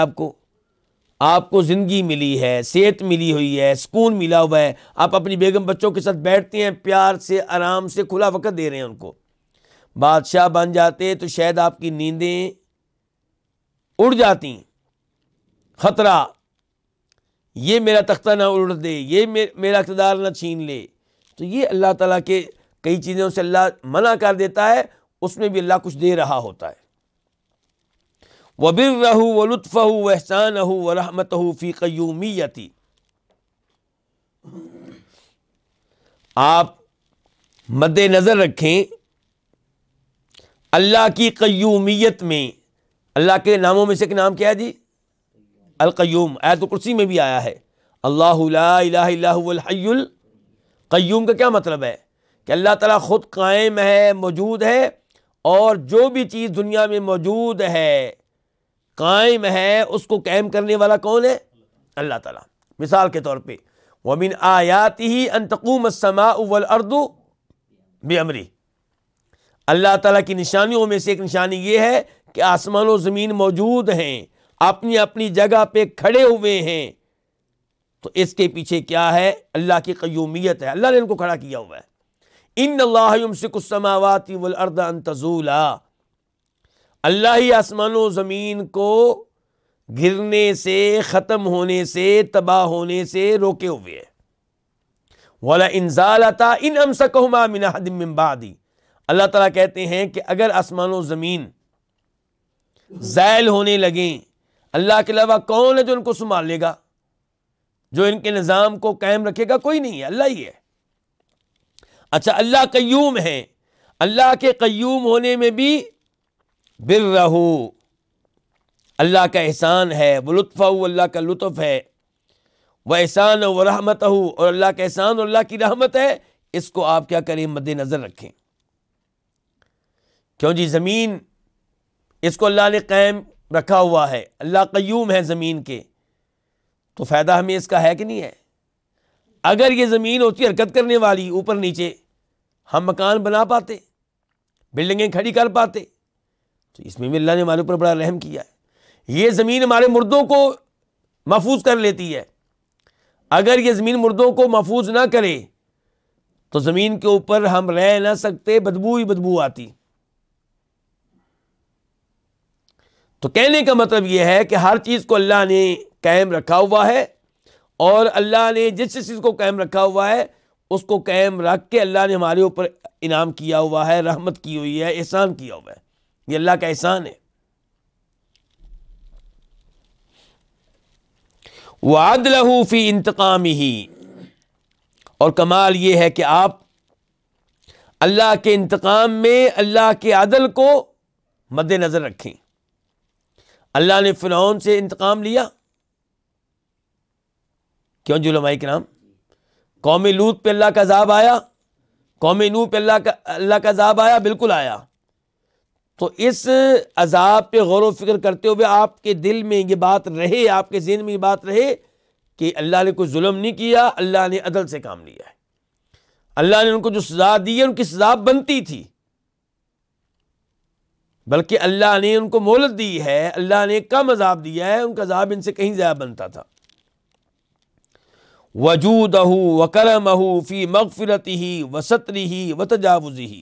آپ کو زندگی ملی ہے، صحت ملی ہوئی ہے، سکون ملا ہوا ہے. آپ اپنی بیگم بچوں کے ساتھ بیٹھتے ہیں، پیار سے، آرام سے، کھلا وقت دے رہے ہیں ان کو. بادشاہ بن جاتے تو شاید آپ کی نیندیں اڑ جاتی. خطرہ، یہ میرا تختہ نہ اڑ دے، یہ میرا اقتدار نہ چھین لے. تو یہ اللہ تعالیٰ کے کئی چیزوں سے اللہ منع کر دیتا ہے، اس میں بھی اللہ کچھ دے رہا ہوتا ہے. وَبِرَّهُ وَلُطْفَهُ وَإِحْسَانَهُ وَرَحْمَتَهُ فِي قَيُّومِيَّتِهِ. آپ مد نظر رکھیں اللہ کی قیومیت میں. اللہ کے ناموں میں سے ایک نام کیا ہے جی؟ القیوم. آیت الکرسی میں بھی آیا ہے اللہ لا الہ الا هو الحی القیوم. کا کیا مطلب ہے؟ کہ اللہ تعالیٰ خود قائم ہے، موجود ہے، اور جو بھی چیز دنیا میں موجود ہے، قائم ہے، اس کو قائم کرنے والا کون ہے؟ اللہ تعالیٰ. مثال کے طور پہ وَمِنْ آیَاتِهِ أَن تَقُومَ السَّمَاءُ وَالْأَرْضُ بِأَمْرِهِ. اللہ تعالیٰ کی نشانیوں میں سے ایک نشانی یہ ہے کہ آسمان و زمین موجود ہیں، اپنی اپنی جگہ پہ کھڑے ہوئے ہیں. تو اس کے پیچھے کیا ہے؟ اللہ کی قیومیت ہے، اللہ نے ان کو کھڑا کیا ہوا ہے. ان اللہ یمسک السماوات والارض ان تزولا. اللہ ہی آسمان و زمین کو گرنے سے، ختم ہونے سے، تباہ ہونے سے روکے ہوئے ہے. وَلَئِنْ زَالَتَا إِنْ أَمْسَكَهُمَا مِنْ أَحَدٍ مِّن بَعْدِهِ. اللہ تعالیٰ کہتے ہیں کہ اگر آسمان و زمین زائل ہونے لگیں، اللہ کے علاوہ کون ہے جو ان کو سنبھال لے گا، جو ان کے نظام کو قائم رکھے گا؟ کوئی نہیں ہے، اللہ ہی ہے. اچھا، اللہ قیوم ہے، اللہ کے قیوم ہونے میں بھی برہ، اللہ کا احسان ہے، ولطفہ، اللہ کا لطف ہے، واحسان و رحمتہ، اور اللہ کا احسان اور اللہ کی رحمت ہے. اس کو آپ کیا کریں؟ مد نظر رکھیں. کیوں جی؟ زمین، اس کو اللہ نے قائم رکھا ہوا ہے، اللہ قیوم ہے زمین کے، تو فائدہ ہمیں اس کا ہے کہ نہیں ہے؟ اگر یہ زمین ہوتی حرکت کرنے والی اوپر نیچے، ہم مکان بنا پاتے، بلڈنگیں کھڑی کر پاتے. تو اس میں بھی اللہ نے ہمارے اوپر بڑا رحم کیا ہے. یہ زمین ہمارے مردوں کو محفوظ کر لیتی ہے. اگر یہ زمین مردوں کو محفوظ نہ کرے تو زمین کے اوپر ہم رہ نہ سکتے، بدبو ہی بدبو آتی. تو کہنے کا مطلب یہ ہے کہ ہر چیز کو اللہ نے قائم رکھا ہوا ہے، اور اللہ نے جس چیز کو قائم رکھا ہوا ہے اس کو قائم رکھ کے اللہ نے ہمارے اوپر انعام کیا ہوا ہے، رحمت کی ہوئی ہے، احسان کیا ہوا ہے. یہ اللہ کا احسان ہے. وَعَدْلَهُ فِي انتقامِهِ. اور کمال یہ ہے کہ آپ اللہ کے انتقام میں اللہ کے عدل کو مد نظر رکھیں. اللہ نے فرعون سے انتقام لیا، کیوں جی علماء کرام؟ قوم لوط پہ اللہ کا عذاب آیا، قوم نوح پہ اللہ کا عذاب آیا، بالکل آیا. تو اس عذاب پہ غور و فکر کرتے ہوئے آپ کے دل میں یہ بات رہے، آپ کے ذہن میں یہ بات رہے کہ اللہ نے کوئی ظلم نہیں کیا، اللہ نے عدل سے کام لیا ہے. اللہ نے ان کو جو سزا دی ہے ان کی سزا بنتی تھی، بلکہ اللہ نے ان کو مہلت دی ہے، اللہ نے کم عذاب دیا ہے، ان کا عذاب ان سے کہیں زیادہ بنتا تھا. وجودہ وکرمہ فی مغفرتہ وسترہ وتجاوزہ.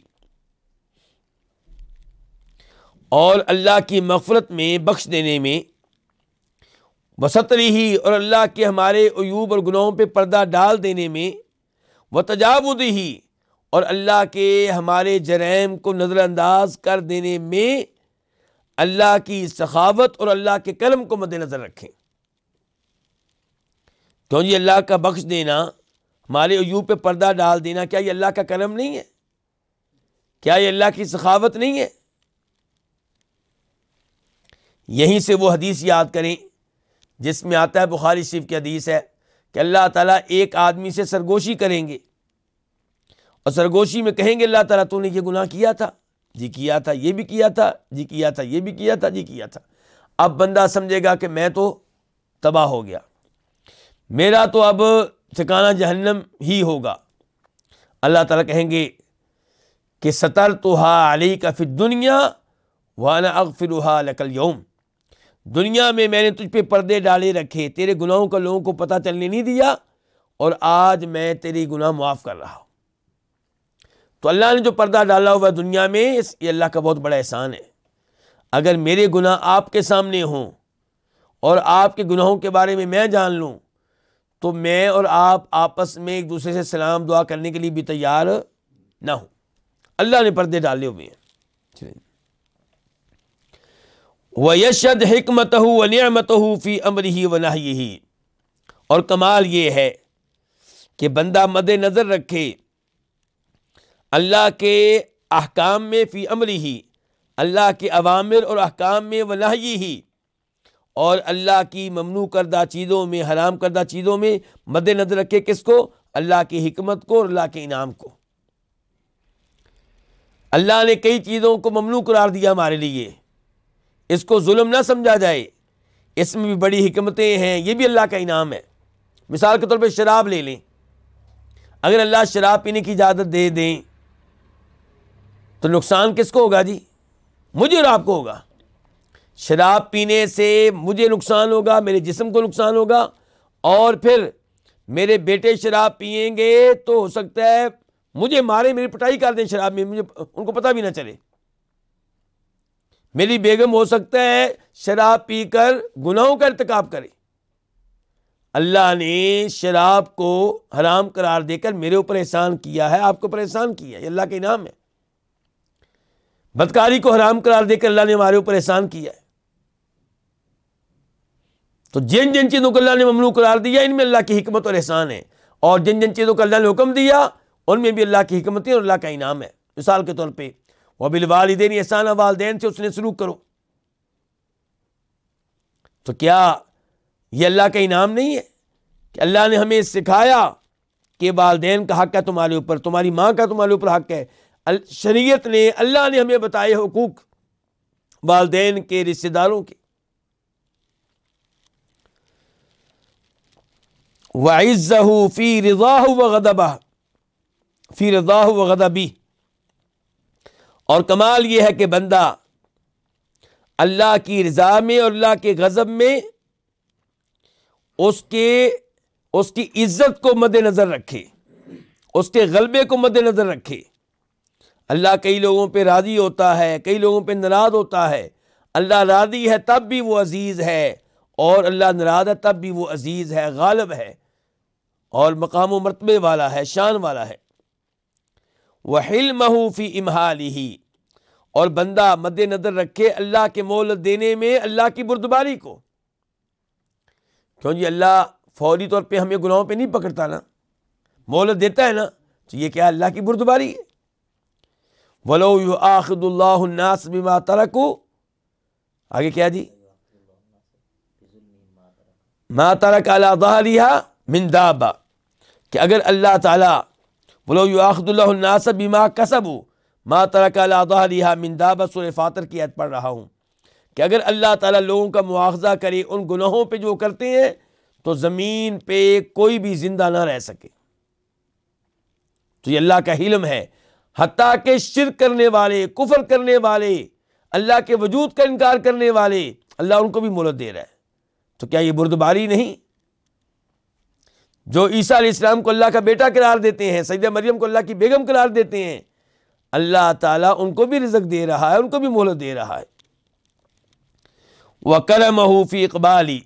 اور اللہ کی مغفرت میں، بخش دینے میں، وسترہ اور اللہ کے ہمارے عیوب اور گناہوں پہ پردہ ڈال دینے میں، وتجاوزہ اور اللہ کے ہمارے جرائم کو نظر انداز کر دینے میں اللہ کی سخاوت اور اللہ کے کرم کو مد نظر رکھیں۔ کیوں جی اللہ کا بخش دینا، ہمارے عیوب پہ پردہ ڈال دینا، کیا یہ اللہ کا کرم نہیں ہے؟ کیا یہ اللہ کی سخاوت نہیں ہے؟ یہیں سے وہ حدیث یاد کریں جس میں آتا ہے، بخاری شریف کی حدیث ہے کہ اللہ تعالیٰ ایک آدمی سے سرگوشی کریں گے اور سرگوشی میں کہیں گے اللہ تعالیٰ تو نے یہ گناہ کیا تھا، جی کیا تھا، یہ بھی کیا تھا، جی کیا تھا، یہ بھی کیا تھا، جی کیا تھا۔ اب بندہ سمجھے گا کہ میں تو تباہ ہو گیا، میرا تو اب ٹھکانہ جہنم ہی ہوگا۔ اللہ تعالیٰ کہیں گے کہ سترتھا علیک فی الدنیا وانا اغفرھا لک اليوم، دنیا میں نے تجھ پہ پردے ڈالے رکھے، تیرے گناہوں کا لوگوں کو پتہ چلنے نہیں دیا، اور آج میں تیری گناہ معاف کر رہا ہوں۔ تو اللہ نے جو پردہ ڈالا ہوا دنیا میں، یہ اللہ کا بہت بڑا احسان ہے۔ اگر میرے گناہ آپ کے سامنے ہوں اور آپ کے گناہوں کے بارے میں میں جان لوں، تو میں اور آپ آپس میں ایک دوسرے سے سلام دعا کرنے کے لیے بھی تیار نہ ہوں۔ اللہ نے پردے ڈالے ہوئے ہیں۔ وَيَشْهَدْ حِكْمَتَهُ وَنِعْمَتَهُ فِي أَمْرِهِ وَنَهْيِهِ، اور کمال یہ ہے کہ بندہ مد نظر رکھے اللہ کے احکام میں، فی امرہ، اللہ کے اوامر اور احکام میں، ونہیہ، اور اللہ کی ممنوع کردہ چیزوں میں، حرام کردہ چیزوں میں مد نظر رکھے۔ کس کو؟ اللہ کی حکمت کو اور اللہ کے انعام کو۔ اللہ نے کئی چیزوں کو ممنوع قرار دیا ہمارے لیے، اس کو ظلم نہ سمجھا جائے، اس میں بھی بڑی حکمتیں ہیں، یہ بھی اللہ کا انعام ہے۔ مثال کے طور پہ شراب لے لیں، اگر اللہ شراب پینے کی اجازت دے دیں تو نقصان کس کو ہوگا جی؟ مجھے اور آپ کو ہوگا۔ شراب پینے سے مجھے نقصان ہوگا، میرے جسم کو نقصان ہوگا، اور پھر میرے بیٹے شراب پئیں گے تو ہو سکتا ہے مجھے مارے، میری پٹائی کر دیں شراب میں، مجھے ان کو پتہ بھی نہ چلے۔ میری بیگم ہو سکتا ہے شراب پی کر گناہوں کا ارتکاب کرے۔ اللہ نے شراب کو حرام قرار دے کر میرے اوپر احسان کیا ہے، آپ کے اوپر احسان کیا ہے، یہ اللہ کا انعام ہے۔ بدکاری کو حرام قرار دے کر اللہ نے ہمارے اوپر احسان کیا ہے۔ تو جن جن چیزوں کو اللہ نے ممنوع قرار دیا، ان میں اللہ کی حکمت اور احسان ہے، اور جن جن چیزوں کو اللہ نے حکم دیا، ان میں بھی اللہ کی حکمت اور اللہ کا انعام ہے۔ مثال کے طور پہ وَبِالْوَالِدَيْنِ احسانًا، والدین سے اس نے سلوک کرو۔ تو کیا یہ اللہ کا انعام نہیں ہے کہ اللہ نے ہمیں سکھایا کہ والدین کا حق ہے تمہارے اوپر، تمہاری ماں کا تمہارے اوپر حق ہے۔ شریعت نے، اللہ نے ہمیں بتائے حقوق والدین کے، رشتہ داروں کے۔ وَعِزَّهُ فِي رِضَاهُ وَغَضَبِهِ، فِي رِضَاهُ وَغَضَبِهِ، اور کمال یہ ہے کہ بندہ اللہ کی رضا میں اور اللہ کے غضب میں اس کی عزت کو مد نظر رکھے، اس کے غلبے کو مد نظر رکھے۔ اللہ کئی لوگوں پہ راضی ہوتا ہے، کئی لوگوں پہ ناراض ہوتا ہے۔ اللہ راضی ہے تب بھی وہ عزیز ہے، اور اللہ ناراض ہے تب بھی وہ عزیز ہے، غالب ہے، اور مقام و مرتبے والا ہے، شان والا ہے۔ وَحِلْمَهُ فِي إِمْهَالِهِ، اور بندہ مد نظر رکھے اللہ کے مہلت دینے میں اللہ کی بردباری کو۔ کیوں جی اللہ فوری طور پہ ہمیں گناہوں پہ نہیں پکڑتا نا، مہلت دیتا ہے نا، تو یہ کیا اللہ کی بردباری ہے۔ وَلَوْ يُؤَاخِذُ اللَّهُ النَّاسَ بِمَا تَرَكُوا، آگے کیا جی؟ مَا تَرَكَ عَلَى ظَهْرِهَا مِن دَابَّةٍ، کہ اگر اللہ تعالیٰ وَلَوْ يُؤَاخِذُ اللَّهُ النَّاسَ بِمَا كَسَبُوا مَا تَرَكَ عَلَى ظَهْرِهَا مِن دَابَّةٍ، سورہ فاطر کی آیت پڑھ رہا ہوں کہ اگر اللہ تعالیٰ لوگوں کا مواخذہ کرے ان گناہوں پہ جو کرتے ہیں، تو زمین پہ کوئی بھی زندہ نہ رہ سکے۔ تو یہ اللہ کا حلم ہے، حتیٰ کہ شرک کرنے والے، کفر کرنے والے، اللہ کے وجود کا انکار کرنے والے، اللہ ان کو بھی مہلت دے رہا ہے۔ تو کیا یہ بردباری نہیں؟ جو عیسیٰ علیہ السلام کو اللہ کا بیٹا قرار دیتے ہیں، سیدہ مریم کو اللہ کی بیگم قرار دیتے ہیں، اللہ تعالیٰ ان کو بھی رزق دے رہا ہے، ان کو بھی مہلت دے رہا ہے۔ وَكَرَمَهُ فِي إِقْبَالِ،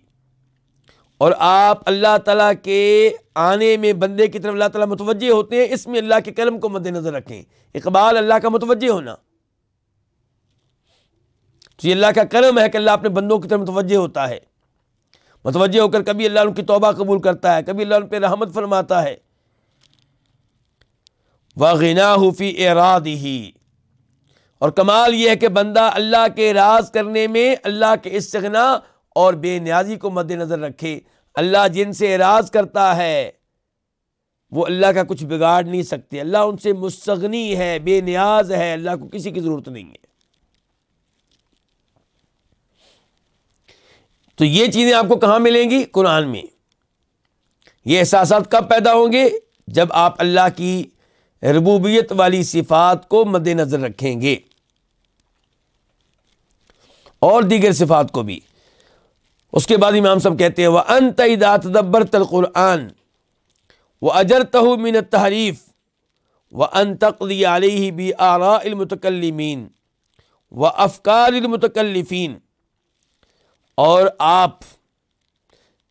اور آپ اللہ تعالیٰ کے آنے میں بندے کی طرف اللہ تعالیٰ متوجہ ہوتے ہیں، اس میں اللہ کے کرم کو مد نظر رکھیں۔ اقبال اللہ کا متوجہ ہونا، تو یہ اللہ کا کرم ہے کہ اللہ اپنے بندوں کی طرف متوجہ ہوتا ہے، متوجہ ہو کر کبھی اللہ ان کی توبہ قبول کرتا ہے، کبھی اللہ ان پہ رحمت فرماتا ہے۔ وَغِنَاهُ فِي إِعْرَاضِهِ، اور کمال یہ ہے کہ بندہ اللہ کے اعراض کرنے میں اللہ کے استغنا اور بے نیازی کو مد نظر رکھے۔ اللہ جن سے اعراض کرتا ہے وہ اللہ کا کچھ بگاڑ نہیں سکتے، اللہ ان سے مستغنی ہے، بے نیاز ہے، اللہ کو کسی کی ضرورت نہیں ہے۔ تو یہ چیزیں آپ کو کہاں ملیں گی؟ قرآن میں۔ یہ احساسات کب پیدا ہوں گے؟ جب آپ اللہ کی ربوبیت والی صفات کو مد نظر رکھیں گے اور دیگر صفات کو بھی۔ اس کے بعد امام صاحب کہتے ہیں وَأَنْتَ إِذَا تَدَبَّرْتَ الْقُرْآنَ وَأَجَرْتَهُ مِنَ التَّحْرِيفِ وَأَنْ تَقْضِيَ عَلَيْهِ بِآرَاءِ الْمُتَكَلِّمِينَ وَأَفْكَارِ الْمُتَكَلِّفِينَ، اور آپ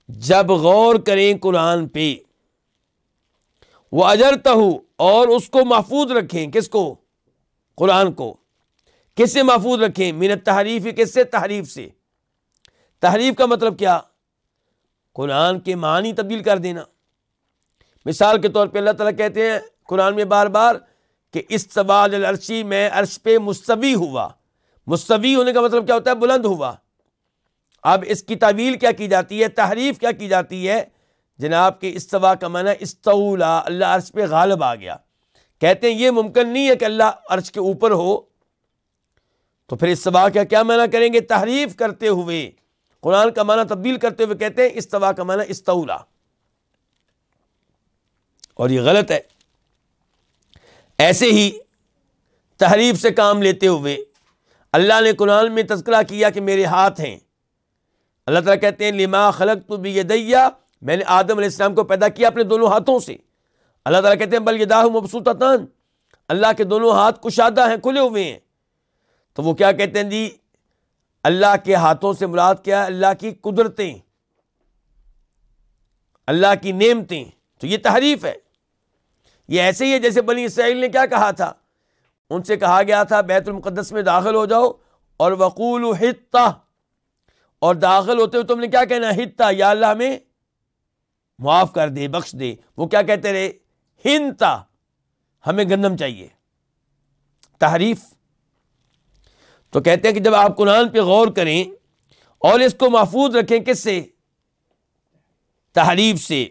جب غور کریں قرآن پہ، وَأَجَرْتَهُ، اور اس کو محفوظ رکھیں، کس کو؟ قرآن کو۔ کس سے محفوظ رکھیں؟ من التحریف، کس سے؟ تحریف سے۔ تحریف کا مطلب کیا؟ قرآن کے معنی تبدیل کر دینا۔ مثال کے طور پہ اللہ تعالیٰ کہتے ہیں قرآن میں بار بار کہ استویٰ علی العرش، میں عرش پہ مستوی ہوا۔ مستوی ہونے کا مطلب کیا ہوتا ہے؟ بلند ہوا۔ اب اس کی تعویل کیا کی جاتی ہے؟ تحریف کیا کی جاتی ہے؟ جناب کے استوا کا معنی استولا، اللہ عرش پہ غالب آ گیا۔ کہتے ہیں یہ ممکن نہیں ہے کہ اللہ عرش کے اوپر ہو، تو پھر استوا کا کیا معنی کریں گے؟ تحریف کرتے ہوئے، قرآن کا معنی تبدیل کرتے ہوئے کہتے ہیں استوا کا معنی استولا، اور یہ غلط ہے۔ ایسے ہی تحریف سے کام لیتے ہوئے اللہ نے قرآن میں تذکرہ کیا کہ میرے ہاتھ ہیں۔ اللہ تعالیٰ کہتے ہیں لما خلقت بیدی، میں نے آدم علیہ السلام کو پیدا کیا اپنے دونوں ہاتھوں سے۔ اللہ تعالیٰ کہتے ہیں بل یداہ مبسوطتان، اللہ کے دونوں ہاتھ کشادہ ہیں، کھلے ہوئے ہیں۔ تو وہ کیا کہتے ہیں جی اللہ کے ہاتھوں سے مراد کیا ہے؟ اللہ کی قدرتیں، اللہ کی نعمتیں۔ تو یہ تحریف ہے۔ یہ ایسے ہی ہے جیسے بنی اسرائیل نے کیا کہا تھا، ان سے کہا گیا تھا بیت المقدس میں داخل ہو جاؤ اور وقولوا حطہ، اور داخل ہوتے ہوئے تم نے کیا کہنا؟ حطہ، یا اللہ ہمیں معاف کر دے، بخش دے۔ وہ کیا کہتے رہے؟ ہنتا، ہمیں گندم چاہیے۔ تحریف۔ تو کہتے ہیں کہ جب آپ قرآن پہ غور کریں اور اس کو محفوظ رکھیں، کس سے؟ تحریف سے۔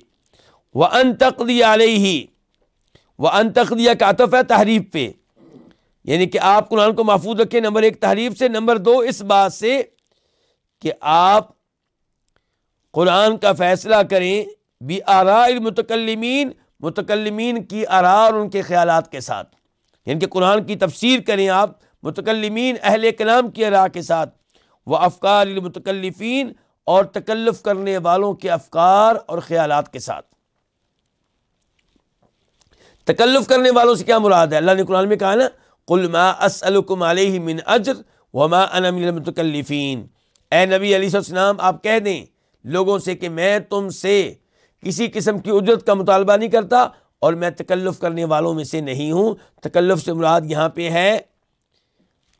وَأَن تَقْضِيَ عَلَيْهِ، وَأَن تَقْضِيَ کا عطف ہے تحریف پہ، یعنی کہ آپ قرآن کو محفوظ رکھیں، نمبر ایک تحریف سے، نمبر دو اس بات سے کہ آپ قرآن کا فیصلہ کریں بِآراءِ المتکلمین، متکلمین کی آراء اور ان کے خیالات کے ساتھ، یعنی کہ قرآن کی تفسیر کریں آپ متکلمین اہل کلام کی آراء کے ساتھ، وَأَفْكَارِ الْمُتَكَلِّفِينَ، اور تکلف کرنے والوں کے افکار اور خیالات کے ساتھ۔ تکلف کرنے والوں سے کیا مراد ہے؟ اللہ نے قرآن میں کہا نا قُلْ مَا أَسْأَلُكُمْ عَلَيْهِ مِنْ أَجْرٍ وَمَا أَنَا مِنَ الْمُتَكَلِّفِينَ، اے نبی علیہ السلام آپ کہہ دیں لوگوں سے کہ میں تم سے کسی قسم کی اجرت کا مطالبہ نہیں کرتا اور میں تکلف کرنے والوں میں سے نہیں ہوں۔ تکلف سے مراد یہاں پہ ہے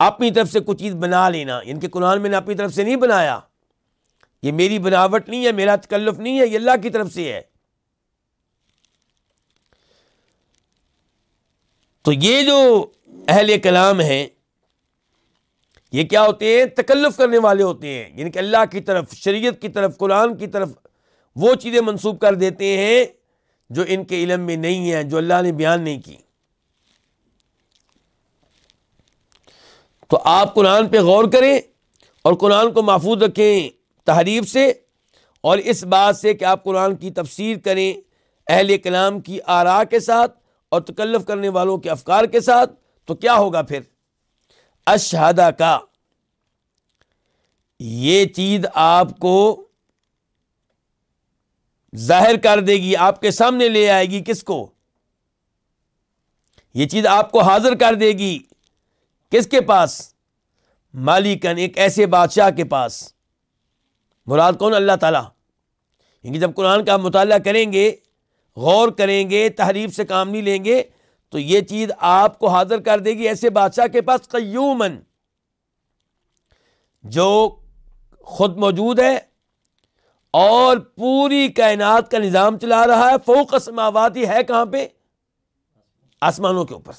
اپنی طرف سے کوئی چیز بنا لینا، یعنی کہ قرآن میں نے اپنی طرف سے نہیں بنایا، یہ میری بناوٹ نہیں ہے، میرا تکلف نہیں ہے، یہ اللہ کی طرف سے ہے۔ تو یہ جو اہل کلام ہیں یہ کیا ہوتے ہیں؟ تکلف کرنے والے ہوتے ہیں، یعنی کہ اللہ کی طرف، شریعت کی طرف، قرآن کی طرف وہ چیزیں منسوب کر دیتے ہیں جو ان کے علم میں نہیں ہیں، جو اللہ نے بیان نہیں کی۔ تو آپ قرآن پہ غور کریں اور قرآن کو محفوظ رکھیں تحریف سے، اور اس بات سے کہ آپ قرآن کی تفسیر کریں اہل کلام کی آراء کے ساتھ اور تکلف کرنے والوں کے افکار کے ساتھ، تو کیا ہوگا پھر؟ اشہدہ کا، یہ چیز آپ کو ظاہر کر دے گی، آپ کے سامنے لے آئے گی، کس کو؟ یہ چیز آپ کو حاضر کر دے گی، کس کے پاس؟ مالکن، ایک ایسے بادشاہ کے پاس۔ مراد کون؟ اللہ تعالیٰ۔ کیونکہ جب قرآن کا مطالعہ کریں گے، غور کریں گے، تحریف سے کام نہیں لیں گے، تو یہ چیز آپ کو حاضر کر دے گی ایسے بادشاہ کے پاس قیومن، جو خود موجود ہے اور پوری کائنات کا نظام چلا رہا ہے، فوق السماوات، ہے کہاں پہ؟ آسمانوں کے اوپر۔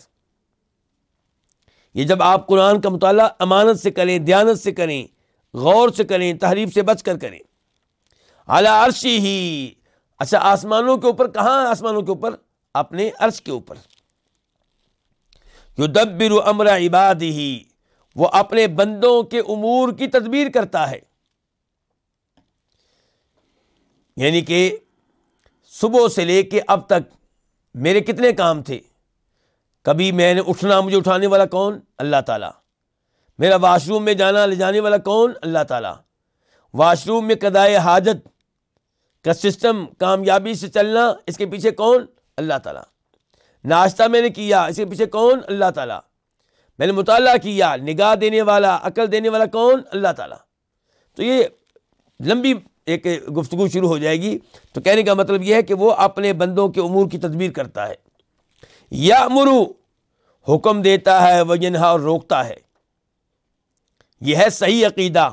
یہ جب آپ قرآن کا مطالعہ امانت سے کریں، دیانت سے کریں، غور سے کریں، تحریف سے بچ کر کریں۔ علی عرشہ، اچھا آسمانوں کے اوپر کہاں؟ آسمانوں کے اوپر اپنے عرش کے اوپر۔ یدبر امر عبادہ، وہ اپنے بندوں کے امور کی تدبیر کرتا ہے۔ یعنی کہ صبح سے لے کے اب تک میرے کتنے کام تھے؟ کبھی میں نے اٹھنا، مجھے اٹھانے والا کون؟ اللہ تعالیٰ۔ میرا واش روم میں جانا، لے جانے والا کون؟ اللہ تعالیٰ۔ واش روم میں قضائے حاجت کا سسٹم کامیابی سے چلنا، اس کے پیچھے کون؟ اللہ تعالیٰ۔ ناشتہ میں نے کیا، اس کے پیچھے کون؟ اللہ تعالیٰ۔ میں نے مطالعہ کیا، نگاہ دینے والا، عقل دینے والا کون؟ اللہ تعالیٰ۔ تو یہ لمبی ایک گفتگو شروع ہو جائے گی، تو کہنے کا مطلب یہ ہے کہ وہ اپنے بندوں کے امور کی تدبیر کرتا ہے۔ یأمر، حکم دیتا ہے، وینہا، اور روکتا ہے۔ یہ ہے صحیح عقیدہ۔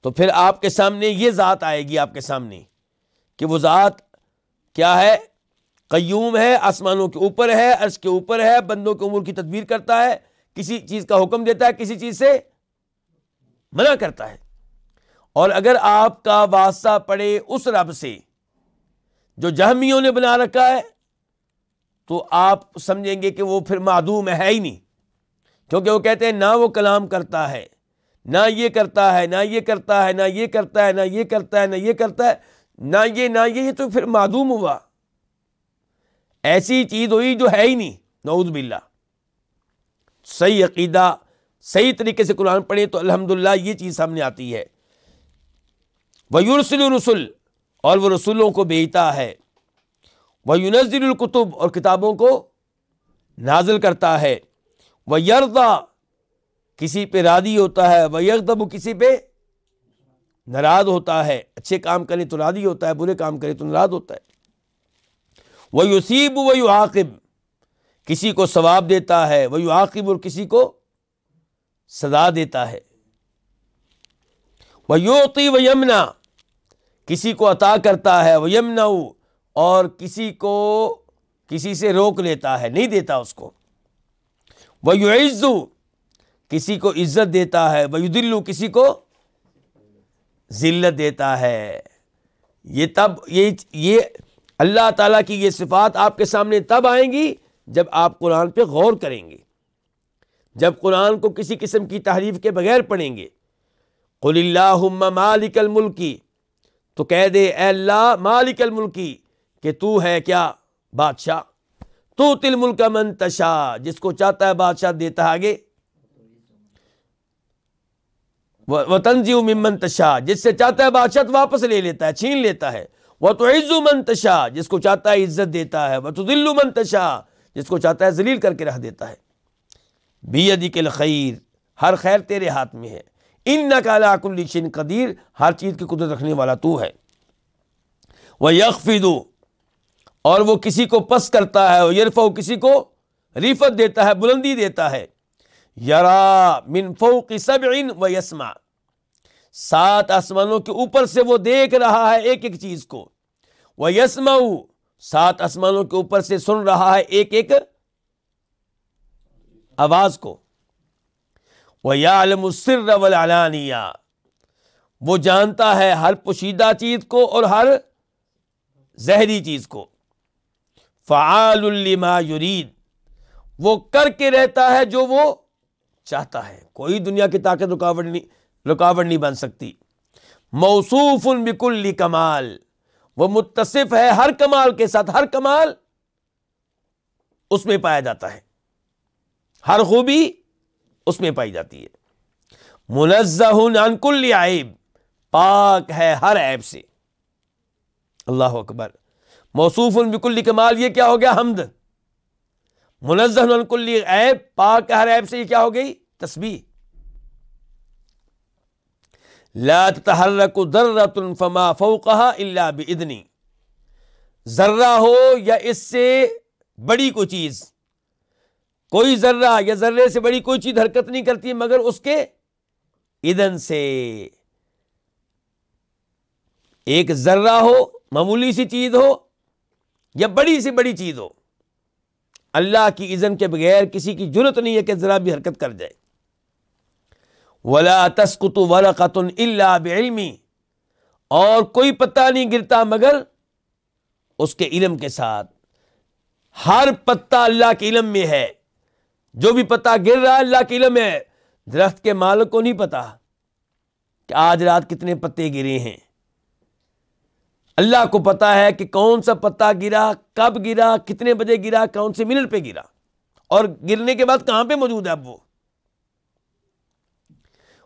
تو پھر آپ کے سامنے یہ ذات آئے گی، آپ کے سامنے کہ وہ ذات کیا ہے؟ قیوم ہے، آسمانوں کے اوپر ہے، عرش کے اوپر ہے، بندوں کے امور کی تدبیر کرتا ہے، کسی چیز کا حکم دیتا ہے، کسی چیز سے منع کرتا ہے۔ اور اگر آپ کا واسطہ پڑے اس رب سے جو جہمیوں نے بنا رکھا ہے، تو آپ سمجھیں گے کہ وہ پھر معدوم ہے ہی نہیں، کیونکہ وہ کہتے ہیں نہ وہ کلام کرتا ہے، نہ یہ کرتا ہے، نہ یہ کرتا ہے، نہ یہ کرتا ہے، نہ یہ کرتا ہے، نہ یہ کرتا ہے، نہ یہ تو پھر معدوم ہوا، ایسی چیز ہوئی جو ہے ہی نہیں، نعوذ باللہ۔ صحیح عقیدہ، صحیح طریقے سے قرآن پڑھیں تو الحمدللہ یہ چیز سامنے آتی ہے۔ وَيُرْسِلُ الرُّسُلَ، اور وہ رسولوں کو بھیجتا ہے۔ وَيُنَزِّلُ الْكُتُبَ، اور کتابوں کو نازل کرتا ہے۔ وَيَرْضَى، کسی پہ راضی ہوتا ہے۔ وَيَغْضَبُ، کسی پہ ناراض ہوتا ہے، اچھے کام کرے تو راضی ہوتا ہے، برے کام کرے تو ناراض ہوتا ہے۔ وَيُثِيبُ وَيُعَاقِبُ، کسی کو ثواب دیتا ہے، وَيُعَاقِبُ، اور کسی کو سزا دیتا ہے۔ وَيُعْطِي وَيَمْنَعُ، کسی کو عطا کرتا ہے، وَيَمْنَعُ، اور کسی کو کسی سے روک لیتا ہے، نہیں دیتا اس کو۔ وَيُعِزُّ، کسی کو عزت دیتا ہے، وَيُذِلُّ، کسی کو ذلت دیتا ہے۔ یہ اللہ تعالیٰ کی یہ صفات آپ کے سامنے تب آئیں گی جب آپ قرآن پہ غور کریں گے، جب قرآن کو کسی قسم کی تحریف کے بغیر پڑھیں گے۔ قل اللہم مالک الملکی، تو کہہ دے اے اللہ مالک الملکی، کہ تو ہے کیا؟ بادشاہ۔ تؤتی الملک من تشاء، جس کو چاہتا ہے بادشاہ دیتا ہے آگے۔ وتنزع ممن تشاء، جس سے چاہتا ہے بادشاہ تو واپس لے لیتا ہے، چھین لیتا ہے۔ وتعز من تشاء، جس کو چاہتا ہے عزت دیتا ہے۔ وتذل من تشاء، جس کو چاہتا ہے ذلیل کر کے رکھ دیتا ہے۔ بیدک الخیر، ہر خیر تیرے ہاتھ میں ہے۔ انک علی کل شیء قدیر، ہر چیز کی قدرت رکھنے والا تو ہے۔ ویخفض، اور وہ کسی کو پس کرتا ہے، ویرفع، کسی کو رفعت دیتا ہے، بلندی دیتا ہے۔ یرا من فوق سبع ویسمع، 7 آسمانوں کے اوپر سے وہ دیکھ رہا ہے ایک ایک چیز کو۔ ویسمع، 7 آسمانوں کے اوپر سے سن رہا ہے ایک ایک آواز کو۔ وَيَعْلَمُ السِّرَّ وَالْعَلَانِيَةَ، وہ جانتا ہے ہر پوشیدہ چیز کو اور ہر ظاہری چیز کو۔ فَعَالٌ لِمَا يُرِيدُ، وہ کر کے رہتا ہے جو وہ چاہتا ہے، کوئی دنیا کی طاقت رکاوٹ نہیں بن سکتی۔ موصوف بكل کمال، وہ متصف ہے ہر کمال کے ساتھ، ہر کمال اس میں پایا جاتا ہے، ہر خوبی اس میں پائی جاتی ہے۔ منزہ عن کل عیب، پاک ہے ہر عیب سے۔ اللہ اکبر۔ موصوف بکل کمال، یہ کیا ہو گیا؟ حمد۔ منزہ عن کل عیب، پاک ہے ہر عیب سے، یہ کیا ہو گئی؟ تسبیح۔ لا تتحرک ذرۃ فما فوقها الا باذنی، ذرہ ہو یا اس سے بڑی کوئی چیز، کوئی ذرہ یا ذرے سے بڑی کوئی چیز حرکت نہیں کرتی مگر اس کے اذن سے۔ ایک ذرہ ہو، معمولی سی چیز ہو یا بڑی سے بڑی چیز ہو، اللہ کی اذن کے بغیر کسی کی جرت نہیں ہے کہ ذرا بھی حرکت کر جائے۔ وَلَا تَسْقُطُ وَرَقَةٌ إِلَّا بِعِلْمِهِ، اور کوئی پتا نہیں گرتا مگر اس کے علم کے ساتھ۔ ہر پتا اللہ کے علم میں ہے، جو بھی پتا گر رہا ہے اللہ کے علم ہے۔ درخت کے مالک کو نہیں پتا کہ آج رات کتنے پتے گرے ہیں، اللہ کو پتا ہے کہ کون سا پتا گرا، کب گرا، کتنے بجے گرا، کون سے منٹ پہ گرا، اور گرنے کے بعد کہاں پہ موجود ہے اب وہ۔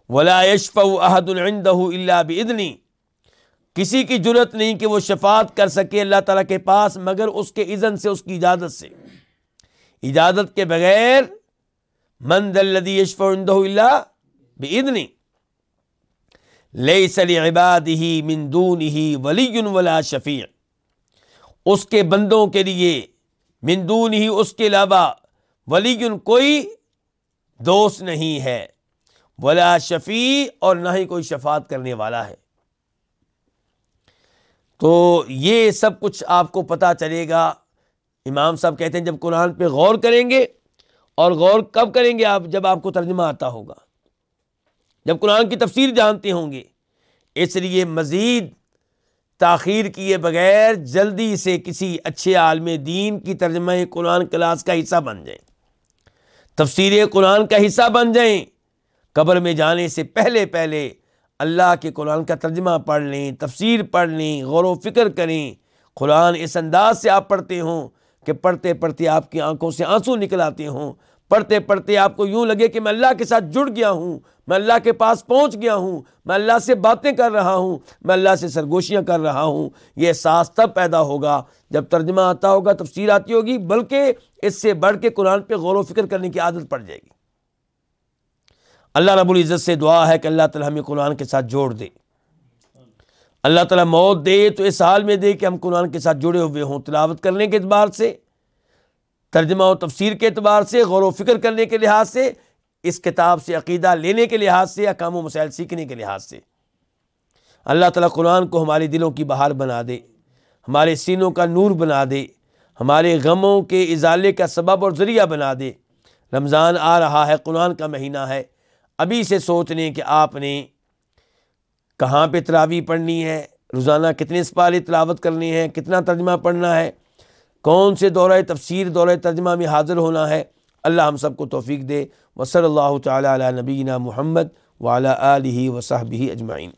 وَلَا يَشْفَعُ أَحَدٌ عِندَهُ إِلَّا بِإِذْنِهِ، کسی کی جرت نہیں کہ وہ شفاعت کر سکے اللہ تعالیٰ کے پاس مگر اس کے اذن سے، اس کی اجازت سے۔ اجازت کے بغیر من ذا الذی یشفع عنده الا بإذنہ، لیس لعبادہ من دونہ ولی ولا شفیع، اس کے بندوں کے لیے من دونہ، اس کے علاوہ، ولی کوئی دوست نہیں ہے، ولا شفیع اور نہ ہی کوئی شفاعت کرنے والا ہے۔ تو یہ سب کچھ آپ کو پتہ چلے گا۔ امام صاحب کہتے ہیں جب قرآن پہ غور کریں گے، اور غور کب کریں گے آپ؟ جب آپ کو ترجمہ آتا ہوگا، جب قرآن کی تفسیر جانتے ہوں گے۔ اس لیے مزید تاخیر کیے بغیر جلدی سے کسی اچھے عالم دین کی ترجمہ قرآن کلاس کا حصہ بن جائیں، تفسیر قرآن کا حصہ بن جائیں۔ قبر میں جانے سے پہلے اللہ کے قرآن کا ترجمہ پڑھ لیں، تفسیر پڑھ لیں، غور و فکر کریں۔ قرآن اس انداز سے آپ پڑھتے ہوں کہ پڑھتے پڑھتے آپ کی آنکھوں سے آنسو نکل آتے ہوں، پڑھتے پڑھتے آپ کو یوں لگے کہ میں اللہ کے ساتھ جڑ گیا ہوں، میں اللہ کے پاس پہنچ گیا ہوں، میں اللہ سے باتیں کر رہا ہوں، میں اللہ سے سرگوشیاں کر رہا ہوں۔ یہ احساس تب پیدا ہوگا جب ترجمہ آتا ہوگا، تفسیر آتی ہوگی، بلکہ اس سے بڑھ کے قرآن پہ غور و فکر کرنے کی عادت پڑ جائے گی۔ اللہ رب العزت سے دعا ہے کہ اللہ تعالیٰ ہمیں قرآن کے ساتھ جوڑ دے۔ اللہ تعالیٰ موت دے تو اس حال میں دے کہ ہم قرآن کے ساتھ جڑے ہوئے ہوں، تلاوت کرنے کے اعتبار سے، ترجمہ و تفسیر کے اعتبار سے، غور و فکر کرنے کے لحاظ سے، اس کتاب سے عقیدہ لینے کے لحاظ سے، احکام و مسائل سیکھنے کے لحاظ سے۔ اللہ تعالیٰ قرآن کو ہمارے دلوں کی بہار بنا دے، ہمارے سینوں کا نور بنا دے، ہمارے غموں کے ازالے کا سبب اور ذریعہ بنا دے۔ رمضان آ رہا ہے، قرآن کا مہینہ ہے، ابھی سے سوچ لیں کہ آپ نے کہاں پہ تراویح پڑھنی ہے، روزانہ کتنے سپارے تلاوت کرنے ہیں، کتنا ترجمہ پڑھنا ہے، کون سے دورہ تفسیر، دورہ ترجمہ میں حاضر ہونا ہے۔ اللہ ہم سب کو توفیق دے۔ وصلی اللہ تعالی علی نبینا محمد وعلی آلہ وصحبہ اجمعین۔